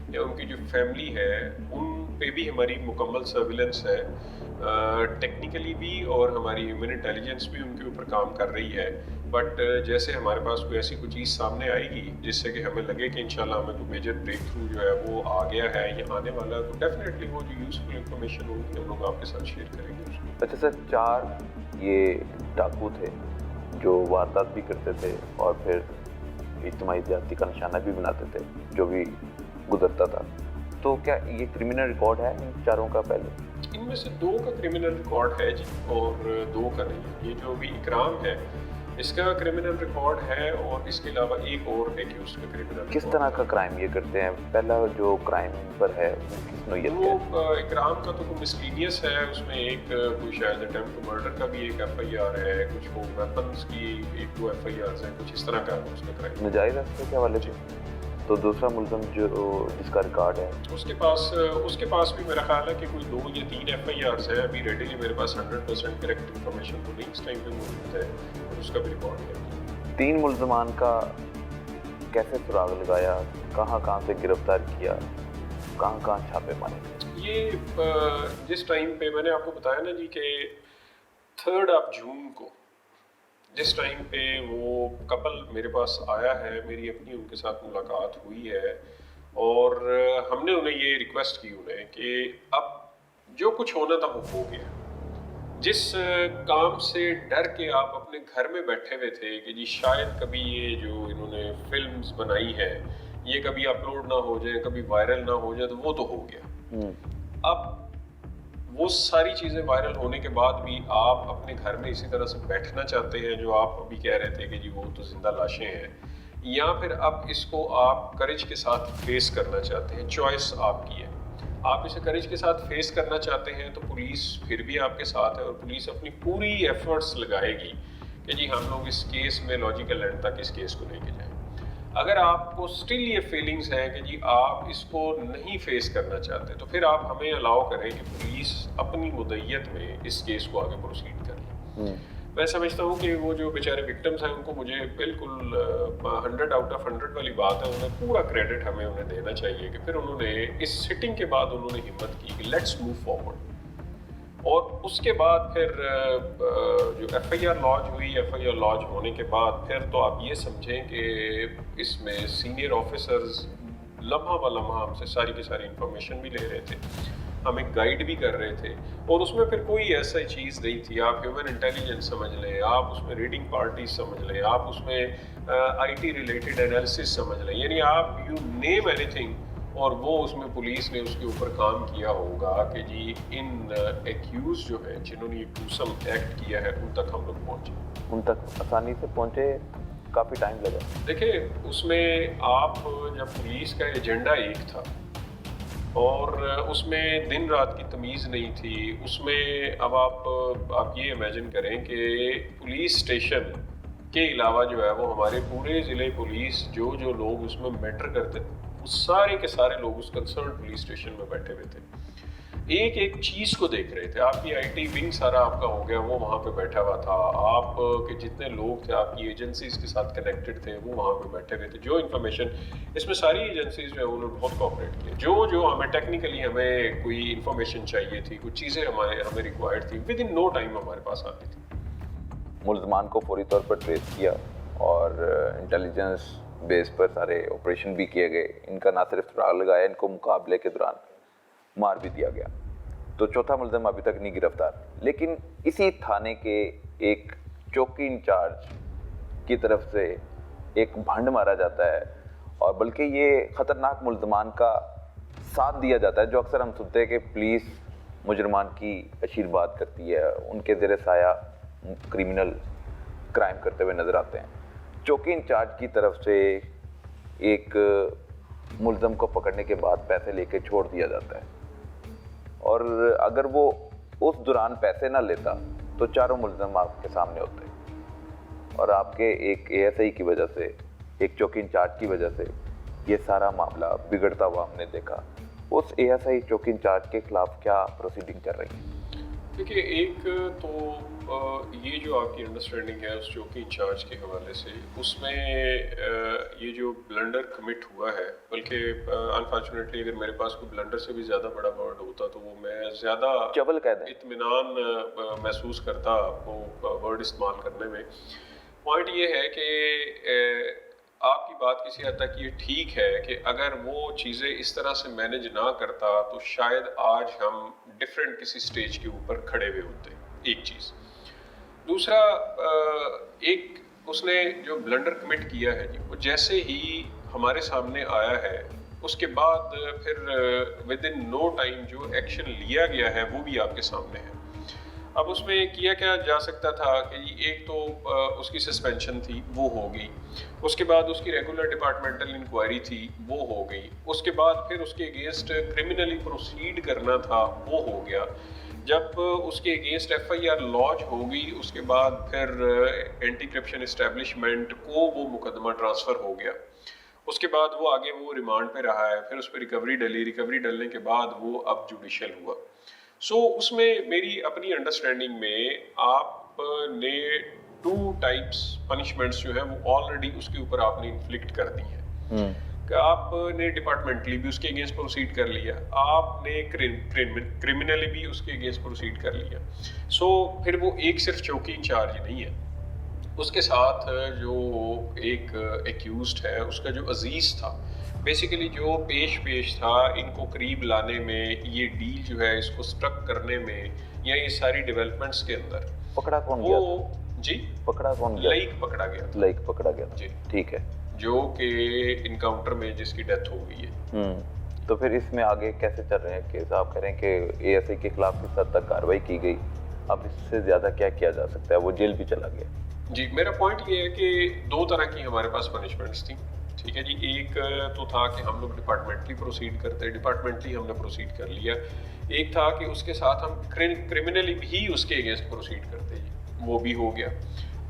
Speaker 2: یا ان کی جو فیملی ہے ان پہ بھی ہماری مکمل سرویلنس ہے, ٹیکنیکلی بھی, اور ہماری ہیومن انٹیلیجنس بھی ان کے اوپر کام کر رہی ہے. بٹ جیسے ہمارے پاس کوئی ایسی کوئی چیز سامنے آئے گی جس سے کہ ہمیں لگے کہ انشاءاللہ ہمیں کوئی میجر بریک تھرو جو ہے وہ آ گیا ہے یا آنے والا ہے, تو ڈیفینیٹلی وہ جو یوزفل انفارمیشن ہوگی ہم لوگ آپ کے ساتھ شیئر کریں گے.
Speaker 1: اچھا سر, 4 یہ ڈاکو تھے جو واردات بھی کرتے تھے اور پھر اجتماعی زیادتی کا نشانہ بھی بناتے تھے جو بھی گزرتا تھا, تو کیا یہ کرمنل ریکارڈ ہے ان 4 کا؟ پہلے
Speaker 2: ان میں سے 2 کا کرمنل ریکارڈ ہے جی اور 2 کا نہیں. یہ جو بھی اکرام ہے اس کا کرمنل ریکارڈ ہے, اور اس کے علاوہ ایک اور ایکیوزڈ کا کرمنل.
Speaker 1: کس طرح کا کرائم یہ کرتے ہیں؟ پہلا جو کرائم پر ہے وہ کس نوعیت کا ہے؟
Speaker 2: وہ اکرام کا تو کوئی مسلینیس ہے, اس میں ایک کوئی شاید اٹیمپٹ ٹو مرڈر کا بھی ایک ایف آئی آر ہے, کچھ وہ ویپنس کی 1-2 ایف آئی آرز ہیں, کچھ اس طرح کا اس کا کرائم.
Speaker 1: ناجائز راستے کے حوالے سے. تو دوسرا ملزم جو جس کا ریکارڈ ہے
Speaker 2: اس کے پاس بھی میرا خیال ہے کہ کوئی 2 یا 3 ایف آئی آرز ہیں. ابھی ریڈیلی میرے پاس 100% کریکٹ انفارمیشن تو نہیں اس ٹائم پہ موجود ہے, اور اس کا بھی ریکارڈ ہے.
Speaker 1: 3 ملزمان کا کیسے سراغ لگایا, کہاں سے گرفتار کیا, کہاں چھاپے مارے؟
Speaker 2: یہ جس ٹائم پہ میں نے آپ کو بتایا نا جی کہ 3 جون کو جس ٹائم پہ وہ کپل میرے پاس آیا ہے, میری اپنی ان کے ساتھ ملاقات ہوئی ہے, اور ہم نے انہیں یہ ریکویسٹ کی انہیں کہ اب جو کچھ ہونا تھا وہ ہو گیا. جس کام سے ڈر کے آپ اپنے گھر میں بیٹھے ہوئے تھے کہ جی شاید کبھی یہ جو انہوں نے فلمز بنائی ہیں یہ کبھی اپلوڈ نہ ہو جائیں, کبھی وائرل نہ ہو جائے, تو وہ تو ہو گیا. اب وہ ساری چیزیں وائرل ہونے کے بعد بھی آپ اپنے گھر میں اسی طرح سے بیٹھنا چاہتے ہیں جو آپ ابھی کہہ رہے تھے کہ جی وہ تو زندہ لاشیں ہیں, یا پھر اب اس کو آپ کریج کے ساتھ فیس کرنا چاہتے ہیں. چوائس آپ کی ہے. آپ اسے کریج کے ساتھ فیس کرنا چاہتے ہیں تو پولیس پھر بھی آپ کے ساتھ ہے, اور پولیس اپنی پوری ایفرٹس لگائے گی کہ جی ہم لوگ اس کیس میں لاجیکل اینڈ تک اس کیس کو لے کے جائیں. اگر آپ کو سٹل یہ فیلنگز ہیں کہ جی آپ اس کو نہیں فیس کرنا چاہتے, تو پھر آپ ہمیں الاؤ کریں کہ پولیس اپنی مدعیت میں اس کیس کو آگے پروسیڈ کرے. मैं समझता हूँ कि वो जो बेचारे विक्टिम्स हैं उनको मुझे बिल्कुल 100 आउट ऑफ 100 वाली बात है, उन्हें पूरा क्रेडिट हमें उन्हें देना चाहिए कि फिर उन्होंने इस सिटिंग के बाद उन्होंने हिम्मत की कि लेट्स मूव फॉरवर्ड। और उसके बाद फिर जो FIR लॉन्च हुई, FIR लॉन्च होने के बाद फिर तो आप ये समझें कि इसमें सीनियर ऑफिसर्स लम्हा ब लम्हा हमसे सारी की सारी इंफॉर्मेशन भी ले रहे थे, हमें गाइड भी कर रहे थे। और उसमें फिर कोई ऐसा चीज़ नहीं थी, आप ह्यूमन इंटेलिजेंस समझ लें, आप उसमें रीडिंग पार्टी समझ लें, आप उसमें IT रिलेटेड एनालिसिस समझ लें, यानी आप यू नेम एनीथिंग, और वो उसमें पुलिस ने उसके ऊपर काम किया होगा कि जी इन एक्यूज जो है जिन्होंने ये ग्रूसम एक्ट किया है उन तक हम लोग पहुँचे।
Speaker 1: उन तक आसानी से पहुँचे, काफ़ी टाइम लगा।
Speaker 2: देखिए उसमें आप जब पुलिस का एजेंडा एक था और उसमें दिन रात की तमीज़ नहीं थी, उसमें अब आप ये इमेजिन करें कि पुलिस स्टेशन के अलावा जो है वो हमारे पूरे ज़िले पुलिस जो लोग उसमें मैटर करते थे वो सारे के सारे लोग उस कंसर्न पुलिस स्टेशन में बैठे हुए थे, एक एक चीज़ को देख रहे थे। आपकी IT विंग सारा आपका हो गया, वो वहाँ पे बैठा हुआ था, आप के जितने लोग थे आपकी एजेंसीज के साथ कनेक्टेड थे वो वहाँ पे बैठे हुए थे। जो इन्फॉर्मेशन इसमें सारी एजेंसीज जो है उन्होंने बहुत कोऑपरेट किया, जो हमें टेक्निकली हमें कोई इन्फॉर्मेशन चाहिए थी, कुछ चीज़ें हमें रिक्वायर्ड थी, विद इन नो टाइम हमारे पास आती थी।
Speaker 1: मुल्ज़मान को फौरी तौर पर ट्रेस किया और इंटेलिजेंस बेस पर सारे ऑपरेशन भी किए गए। इनका ना सिर्फ सुराग लगाया, इनको मुकाबले के दौरान मार भी दिया गया। तो चौथा मुल्ज़िम अभी तक नहीं गिरफ्तार, लेकिन इसी थाने के एक चौकी इंचार्ज की तरफ से एक भंड मारा जाता है, और बल्कि ये ख़तरनाक मुल्ज़मान का साथ दिया जाता है, जो अक्सर हम सुनते हैं कि पुलिस मुजरमान की आशीर्वाद करती है, उनके ज़ेरे साया क्रिमिनल क्राइम करते हुए नज़र आते हैं। चौकी इंचार्ज की तरफ से एक मुल्ज़म को पकड़ने के बाद पैसे लेके छोड़ दिया जाता है, और अगर वो उस दौरान पैसे ना लेता तो चारों मुल्ज़म आपके सामने होते, और आपके एक ASI की वजह से, एक चौकी इंचार्ज की वजह से ये सारा मामला बिगड़ता हुआ हमने देखा। उस ASI चौकी इंचार्ज के खिलाफ क्या प्रोसीडिंग कर रही है?
Speaker 2: देखिए, एक तो ये जो आपकी अंडरस्टैंडिंग है उस चौकी इंचार्ज के हवाले से, उसमें ये जो ब्लंडर कमिट हुआ है, बल्कि अनफॉर्चुनेटली अगर मेरे पास कोई ब्लंडर से भी ज़्यादा बड़ा वर्ड होता तो वो मैं ज़्यादा इत्मीनान महसूस करता वो वर्ड इस्तेमाल करने में। पॉइंट ये है कि आपकी बात किसी हद तक ये ठीक है कि अगर वो चीज़ें इस तरह से मैनेज ना करता तो शायद आज हम डिफरेंट किसी स्टेज के ऊपर खड़े हुए होते, एक चीज़। दूसरा, एक उसने जो ब्लंडर कमिट किया है जी, वो जैसे ही हमारे सामने आया है उसके बाद फिर विद इन नो टाइम जो एक्शन लिया गया है वो भी आपके सामने है। अब उसमें किया क्या जा सकता था कि एक तो उसकी सस्पेंशन थी, वो हो गई, उसके बाद उसकी रेगुलर डिपार्टमेंटल इंक्वायरी थी, वो हो गई, उसके बाद फिर उसके अगेंस्ट क्रिमिनली प्रोसीड करना था, वो हो गया। जब उसके अगेंस्ट FIR लॉन्च हो गई उसके बाद फिर एंटी करप्शन इस्टेब्लिशमेंट को वो मुकदमा ट्रांसफ़र हो गया। उसके बाद वो आगे वो रिमांड पे रहा है, फिर उस पर रिकवरी डलने के बाद वो अब जुडिशल हुआ। सो उसमें मेरी अपनी अंडरस्टैंडिंग में आपने 2 टाइप्स पनिशमेंट्स जो है वो ऑलरेडी उसके ऊपर आपने इन्फ्लिक्ट कर दी है। कि आपने डिपार्टमेंटली भी उसके अगेंस्ट प्रोसीड कर लिया, आपने क्रिमिनली भी उसके अगेंस्ट प्रोसीड कर लिया। सो फिर वो एक सिर्फ चौकी इंचार्ज नहीं है, उसके साथ जो एक एक्यूज्ड है उसका जो अजीज़ था, बेसिकली जो पेश था इनको करीब लाने में, ये डील जो है इसको स्ट्रक करने में, या ये सारी डेवलपमेंट्स के अंदर
Speaker 1: पकड़ा कौन गया?
Speaker 2: जी
Speaker 1: पकड़ा कौन गया?
Speaker 2: लाइक पकड़ा गया।
Speaker 1: लाइक पकड़ा गया
Speaker 2: जी,
Speaker 1: ठीक है,
Speaker 2: जो कि इनकाउंटर में जिसकी डेथ हो गई है।
Speaker 1: तो फिर इसमें आगे कैसे चल रहे हैं केस? आप कह रहे हैं कि ASI के खिलाफ इस हद तक कार्रवाई की गई, अब इससे ज़्यादा क्या किया जा सकता है? वो जेल भी चला गया। जी,
Speaker 2: मेरा पॉइंट ये है कि 2 तरह की हमारे पास पनिशमेंट्स थी, ठीक है जी। एक तो था कि हम लोग डिपार्टमेंटली प्रोसीड करते, डिपार्टमेंटली हमने प्रोसीड कर लिया। एक था कि उसके साथ हम क्रिमिनली भी उसके अगेंस्ट प्रोसीड करते, वो भी हो गया।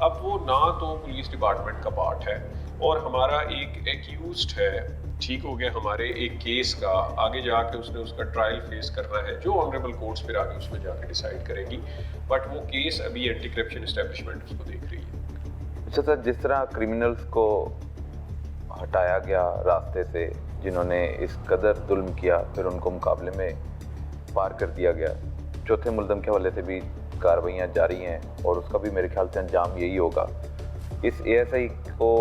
Speaker 2: अब वो ना तो पुलिस डिपार्टमेंट का पार्ट है, اور ہمارا ایک ایکیوزڈ ہے، ٹھیک ہو گیا، ہمارے ایک کیس کا آگے جا کے اس نے اس کا ٹرائل فیس کرنا ہے، جو آنریبل کورٹس پھر آگے اس میں جا کے ڈیسائیڈ کریں گی، بٹ وہ کیس ابھی اینٹی کرپشن اسٹیبلشمنٹ اس کو دیکھ رہی ہے۔
Speaker 1: اچھا سر، جس طرح کرمنلز کو ہٹایا گیا راستے سے، جنہوں نے اس قدر ظلم کیا، پھر ان کو مقابلے میں پار کر دیا گیا، چوتھے ملزم کے حوالے سے بھی کارروائیاں جاری ہیں اور اس کا بھی میرے خیال سے انجام یہی ہوگا۔ اس اے ایس آئی کو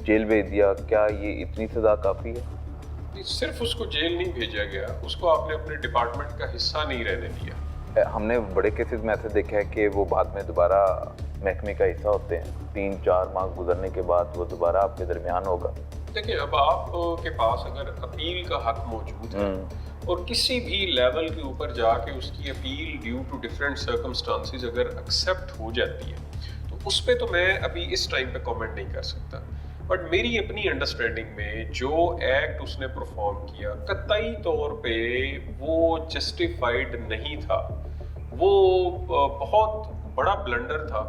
Speaker 1: جیل بھیج دیا، کیا یہ اتنی سزا کافی ہے؟
Speaker 2: صرف اس کو جیل نہیں بھیجا گیا، اس کو آپ نے اپنے ڈپارٹمنٹ کا حصہ نہیں رہنے دیا۔
Speaker 1: ہم نے بڑے کیسز میں ایسے دیکھا ہے کہ وہ بعد میں دوبارہ محکمے کا حصہ ہوتے ہیں، 3-4 ماہ گزرنے کے بعد وہ دوبارہ آپ کے درمیان ہوگا۔
Speaker 2: دیکھیں، اب آپ کے پاس اگر اپیل کا حق موجود ہے اور کسی بھی لیول کے اوپر جا کے اس کی appeal due to different circumstances اگر ایکسیپٹ ہو جاتی ہے تو اس پہ تو میں ابھی اس ٹائم پہ کامنٹ نہیں کر سکتا، بٹ میری اپنی انڈرسٹینڈنگ میں جو ایکٹ اس نے پرفارم کیا قطعی طور پہ وہ جسٹیفائڈ نہیں تھا، وہ بہت بڑا بلنڈر تھا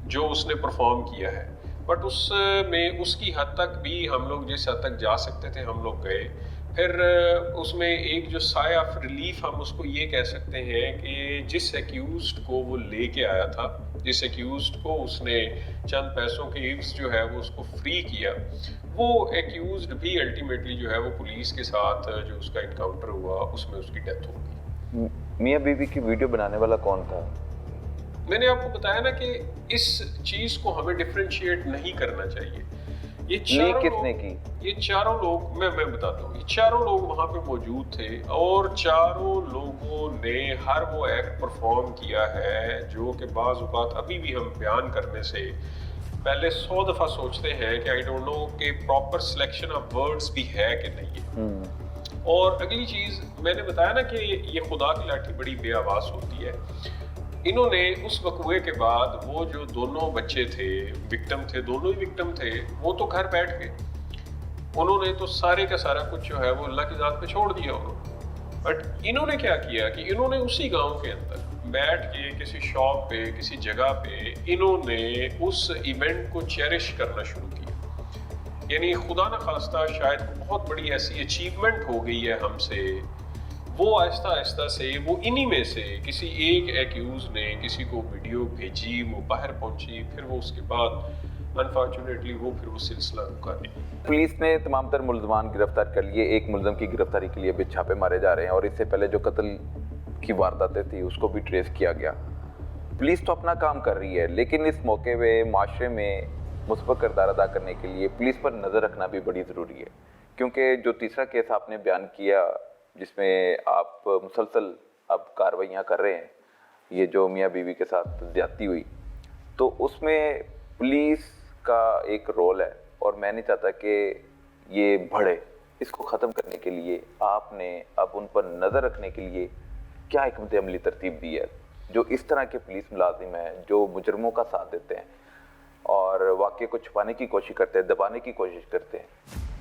Speaker 2: جو اس نے پرفارم کیا ہے، بٹ اس میں اس کی حد تک بھی ہم لوگ جس حد تک جا سکتے تھے ہم لوگ گئے۔ پھر اس میں ایک جو سائے آف ریلیف ہم اس کو یہ کہہ سکتے ہیں کہ جس ایکیوزڈ کو وہ لے کے آیا تھا، جس ایکیوزڈ کو اس نے چند پیسوں کے عوض جو ہے وہ اس کو فری کیا، وہ ایکیوزڈ بھی الٹیمیٹلی جو ہے وہ پولیس کے ساتھ جو اس کا انکاؤنٹر ہوا اس میں اس کی ڈیتھ ہو گئی۔
Speaker 1: میاں بیوی کی ویڈیو بنانے والا کون تھا؟
Speaker 2: میں نے آپ کو بتایا نا کہ اس چیز کو ہمیں ڈفرینشیٹ نہیں کرنا چاہیے۔ یہ
Speaker 1: کس نے کی؟
Speaker 2: یہ چاروں لوگ، میں بتاتا ہوں، یہ چاروں لوگ وہاں پہ موجود تھے اور چاروں لوگوں نے ہر وہ ایکٹ پرفارم کیا ہے جو کہ بعض اوقات ابھی بھی ہم بیان کرنے سے پہلے 100 دفعہ سوچتے ہیں کہ آئی ڈونٹ نو کہ پراپر سلیکشن آف ورڈز بھی ہے کہ نہیں ہے۔ اور اگلی چیز میں نے بتایا نا کہ یہ خدا کی لاٹھی بڑی بے آواز ہوتی ہے۔ انہوں نے اس وقوعے کے بعد وہ جو دونوں بچے تھے، وکٹم تھے، دونوں ہی وکٹم تھے، وہ تو گھر بیٹھ گئے، انہوں نے تو سارے کا سارا کچھ جو ہے وہ اللہ کی ذات پہ چھوڑ دیا انہوں۔ بٹ انہوں نے کیا کیا کہ انہوں نے اسی گاؤں کے اندر بیٹھ کے کسی شاپ پہ، کسی جگہ پہ انہوں نے اس ایونٹ کو چیریش کرنا شروع کیا۔ یعنی خدا نخواستہ شاید بہت بڑی ایسی اچیومنٹ ہو گئی ہے ہم سے، وہ آہستہ آہستہ سے وہ انہی میں سے کسی ایک ایکیوز نے کسی کو ویڈیو بھیجی، وہ باہر پہنچی، پھر وہ اس کے بعد انفارچونیٹلی وہ پھر وہ سلسلہ رکا نہیں۔
Speaker 1: پولیس نے تمام تر ملزمان گرفتار کر لیے، ایک ملزم کی گرفتاری کے لیے بھی چھاپے مارے جا رہے ہیں اور اس سے پہلے جو قتل کی وارداتیں تھی اس کو بھی ٹریس کیا گیا۔ پولیس تو اپنا کام کر رہی ہے، لیکن اس موقع پہ معاشرے میں مثبت کردار ادا کرنے کے لیے پولیس پر نظر رکھنا بھی بڑی ضروری ہے، کیونکہ جو تیسرا کیس آپ نے بیان کیا جس میں آپ مسلسل اب کارروائیاں کر رہے ہیں، یہ جو میاں بیوی کے ساتھ زیادتی ہوئی، تو اس میں پولیس کا ایک رول ہے اور میں نہیں چاہتا کہ یہ بڑھے۔ اس کو ختم کرنے کے لیے آپ نے اب ان پر نظر رکھنے کے لیے کیا حکمت عملی ترتیب دی ہے؟ جو اس طرح کے پولیس ملازم ہیں جو مجرموں کا ساتھ دیتے ہیں اور واقعے کو چھپانے کی کوشش کرتے ہیں، دبانے کی کوشش کرتے ہیں،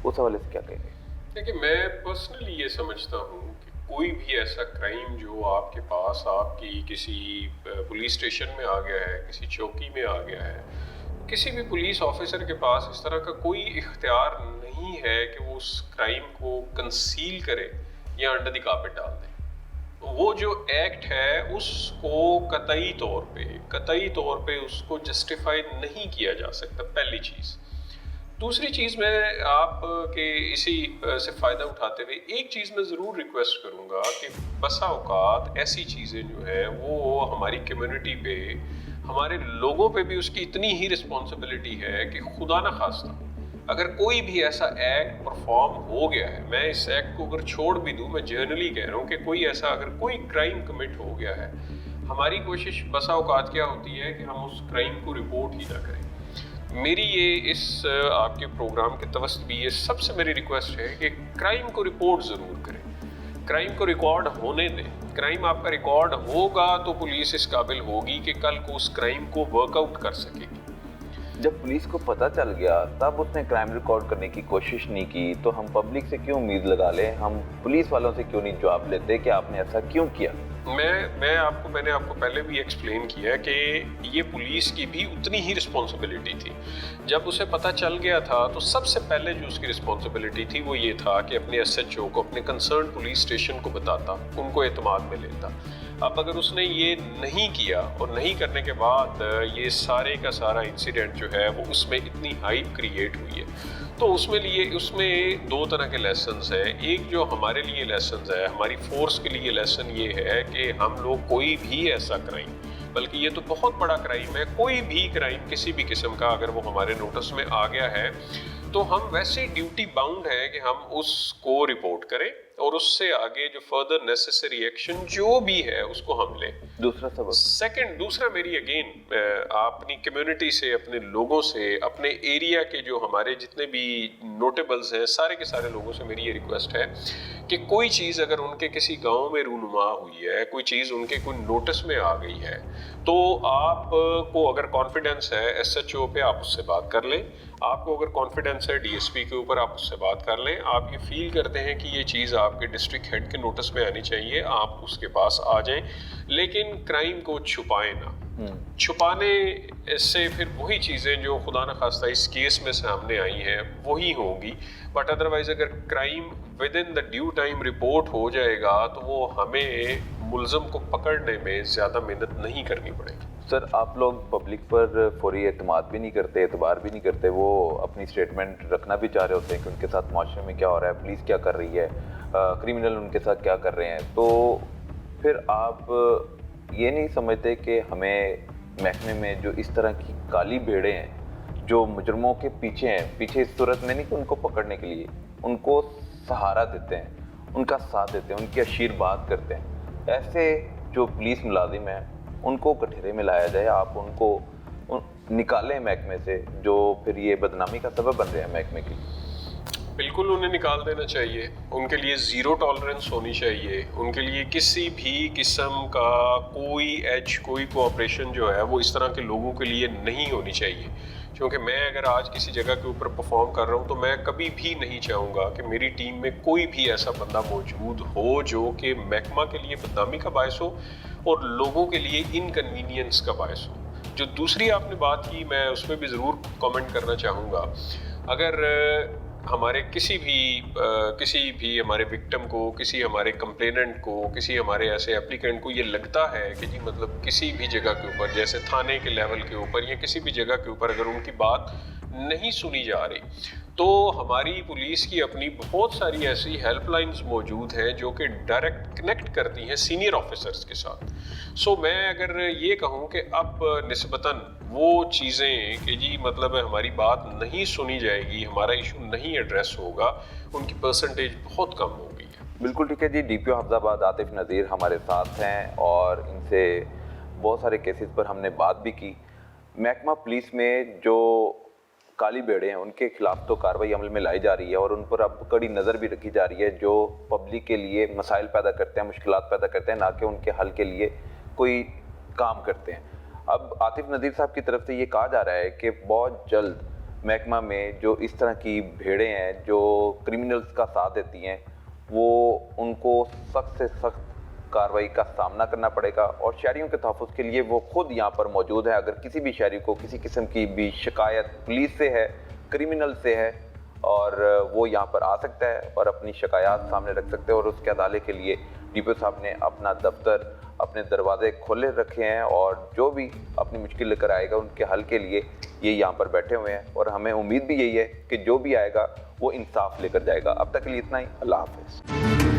Speaker 1: اس حوالے سے کیا کہیں گے؟
Speaker 2: دیکھیں، میں پرسنلی یہ سمجھتا ہوں کہ کوئی بھی ایسا کرائم جو آپ کے پاس آپ کی کسی پولیس اسٹیشن میں آ گیا ہے، کسی چوکی میں آ گیا ہے، کسی بھی پولیس آفیسر کے پاس اس طرح کا کوئی اختیار نہیں ہے کہ وہ اس کرائم کو کنسیل کرے یا انڈر دی کارپیٹ ڈال دے۔ وہ جو ایکٹ ہے اس کو قطعی طور پہ اس کو جسٹیفائی نہیں کیا جا سکتا، پہلی چیز۔ دوسری چیز، میں آپ کے اسی سے فائدہ اٹھاتے ہوئے ایک چیز میں ضرور ریکویسٹ کروں گا کہ بسا اوقات ایسی چیزیں جو ہیں وہ ہماری کمیونٹی پہ، ہمارے لوگوں پہ بھی اس کی اتنی ہی رسپانسبلٹی ہے کہ خدا نہ خواستہ اگر کوئی بھی ایسا ایکٹ پرفارم ہو گیا ہے، میں اس ایکٹ کو اگر چھوڑ بھی دوں، میں جرنلی کہہ رہا ہوں کہ کوئی ایسا اگر کوئی کرائم کمٹ ہو گیا ہے، ہماری کوشش بسا اوقات کیا ہوتی ہے کہ ہم اس کرائم کو رپورٹ ہی نہ کریں۔ میری یہ اس آپ کے پروگرام کے توسط بھی یہ سب سے میری ریکویسٹ ہے کہ کرائم کو رپورٹ ضرور کریں، کرائم کو ریکارڈ ہونے دیں۔ کرائم آپ کا ریکارڈ ہوگا تو پولیس اس قابل ہوگی کہ کل کو اس کرائم کو ورک آؤٹ کر سکے گی۔
Speaker 1: جب پولیس کو پتہ چل گیا تب اس نے کرائم ریکارڈ کرنے کی کوشش نہیں کی، تو ہم پبلک سے کیوں امید لگا لیں؟ ہم پولیس والوں سے کیوں نہیں جواب لیتے کہ آپ نے ایسا کیوں کیا؟
Speaker 2: मैंने आपको पहले भी एक्सप्लेन किया कि ये पुलिस की भी उतनी ही रिस्पॉन्सिबिलिटी थी। जब उसे पता चल गया था तो सबसे पहले जो उसकी रिस्पॉन्सिबिलिटी थी वो ये था कि अपने SHO को, अपने कंसर्न पुलिस स्टेशन को बताता, उनको एतमाद में लेता। अब अगर उसने ये नहीं किया और नहीं करने के बाद ये सारे का सारा इंसिडेंट जो है वो उसमें इतनी हाइप क्रिएट हुई है, तो उसमें दो तरह के लेसन्स हैं। एक जो हमारे लिए लेसन्स है, हमारी फोर्स के लिए लेसन ये है कि हम लोग कोई भी ऐसा क्राइम, बल्कि ये तो बहुत बड़ा क्राइम है, कोई भी क्राइम किसी भी किस्म का अगर वो हमारे नोटिस में आ गया है तो हम वैसे ड्यूटी बाउंड है कि हम उसको रिपोर्ट करें और उससे आगे जो फर्दर नेसेसरी एक्शन जो भी है उसको हम लें। दूसरा मेरी अगेन अपनी कम्युनिटी से, अपने लोगों से, अपने एरिया के जो हमारे जितने भी नोटेबल्स हैं, सारे के सारे लोगों से मेरी ये रिक्वेस्ट है कि कोई चीज़ अगर उनके किसी गांव में रूनुमा हुई है, कोई चीज़ उनके कोई नोटिस में आ गई है, तो आपको अगर कॉन्फिडेंस है SHO पे, आप उससे बात कर लें। आपको अगर कॉन्फिडेंस है DSP के ऊपर, आप उससे बात कर लें। आप ये फील करते हैं कि ये चीज़ आपके डिस्ट्रिक्ट हेड के नोटिस में आनी चाहिए, आप उसके पास आ जाएं, लेकिन क्राइम को छुपाएं ना। छुपाने से फिर वही चीज़ें जो खुदा न खास्ता इस केस में सामने आई हैं वही होंगी, बट अदरवाइज अगर crime with in the due time report हो जाएगा तो वो हमें मुलज़म को पकड़ने में ज़्यादा मेहनत नहीं करनी पड़ेगी।
Speaker 1: सर, आप लोग पब्लिक पर फौरी एतमाद भी नहीं करते, एतबार भी नहीं करते, वो अपनी स्टेटमेंट रखना भी चाह रहे होते हैं कि उनके साथ माशरे में क्या हो रहा है, पुलिस क्या कर रही है, क्रिमिनल उनके साथ क्या कर रहे हैं, तो फिर आप ये नहीं समझते कि हमें महकमे में जो इस तरह की काली भेड़ें हैं जो मुजरमों के पीछे हैं, पीछे इस सूरत में नहीं कि उनको पकड़ने के लिए, उनको सहारा देते हैं, उनका साथ देते हैं, उनकी आशीर्वाद करते हैं, ऐसे जो पुलिस मुलाजिम हैं उनको कठघरे में लाया जाए, आप उनको निकालें महकमे से, जो फिर ये बदनामी का सबब बन रहे हैं महकमे की।
Speaker 2: बिल्कुल उन्हें निकाल देना चाहिए, उनके लिए ज़ीरो टॉलरेंस होनी चाहिए, उनके लिए किसी भी किस्म का कोई एज, कोई कोऑपरेशन जो है वो इस तरह के लोगों के लिए नहीं होनी चाहिए। क्योंकि मैं अगर आज किसी जगह के ऊपर परफॉर्म कर रहा हूँ तो मैं कभी भी नहीं चाहूँगा कि मेरी टीम में कोई भी ऐसा बंदा मौजूद हो जो कि महकमा के लिए बदनामी का बायस हो और लोगों के लिए इनकन्वीनियंस का बायस हो। जो दूसरी आपने बात की, मैं उसमें भी ज़रूर कमेंट करना चाहूँगा। अगर हमारे किसी भी हमारे विक्टिम को, किसी हमारे कंप्लेनेंट को, किसी हमारे ऐसे एप्लीकेंट को ये लगता है कि जी मतलब किसी भी जगह के ऊपर, जैसे थाने के लेवल के ऊपर या किसी भी जगह के ऊपर अगर उनकी बात नहीं सुनी जा रही, तो हमारी पुलिस की अपनी बहुत सारी ऐसी हेल्पलाइंस मौजूद हैं जो कि डायरेक्ट कनेक्ट करती हैं सीनियर ऑफिसर्स के साथ। सो मैं अगर ये कहूँ कि अब निस्बतन वो चीज़ें कि जी मतलब हमारी बात नहीं सुनी जाएगी, हमारा इशू नहीं एड्रेस होगा, उनकी परसेंटेज बहुत कम होगी।
Speaker 1: बिल्कुल ठीक है जी। DPO हफ्जाबाद आतिफ नज़ीर हमारे साथ हैं और इनसे बहुत सारे केसेस पर हमने बात भी की। महकमा पुलिस में जो काली बेड़े हैं उनके खिलाफ तो कार्रवाई अमल में लाई जा रही है और उन पर अब कड़ी नज़र भी रखी जा रही है, जो पब्लिक के लिए मसाइल पैदा करते हैं, मुश्किलात पैदा करते हैं, ना कि उनके हल के लिए कोई काम करते हैं। अब आतिफ नज़ीर साहब की तरफ से ये कहा जा रहा है कि बहुत जल्द महकमा में जो इस तरह की भेड़ें हैं जो क्रिमिनल्स का साथ देती हैं, वो उनको सख्त से सख्त कार्रवाई का सामना करना पड़ेगा और शहरियों के तहफ़्फ़ुज़ के लिए वो खुद यहाँ पर मौजूद है। अगर किसी भी शहरी को किसी किस्म की भी शिकायत पुलिस से है, क्रिमिनल से है, और वो यहाँ पर आ सकता है और अपनी शिकायत सामने रख सकते हैं और उसके अदाले के लिए DPO साहब ने अपना दफ्तर, अपने दरवाजे खोले रखे हैं और जो भी अपनी मुश्किल लेकर आएगा उनके हल के लिए ये यहाँ पर बैठे हुए हैं और हमें उम्मीद भी यही है कि जो भी आएगा वो इंसाफ लेकर जाएगा। अब तक के लिए इतना ही। अल्लाह हाफ़िज़।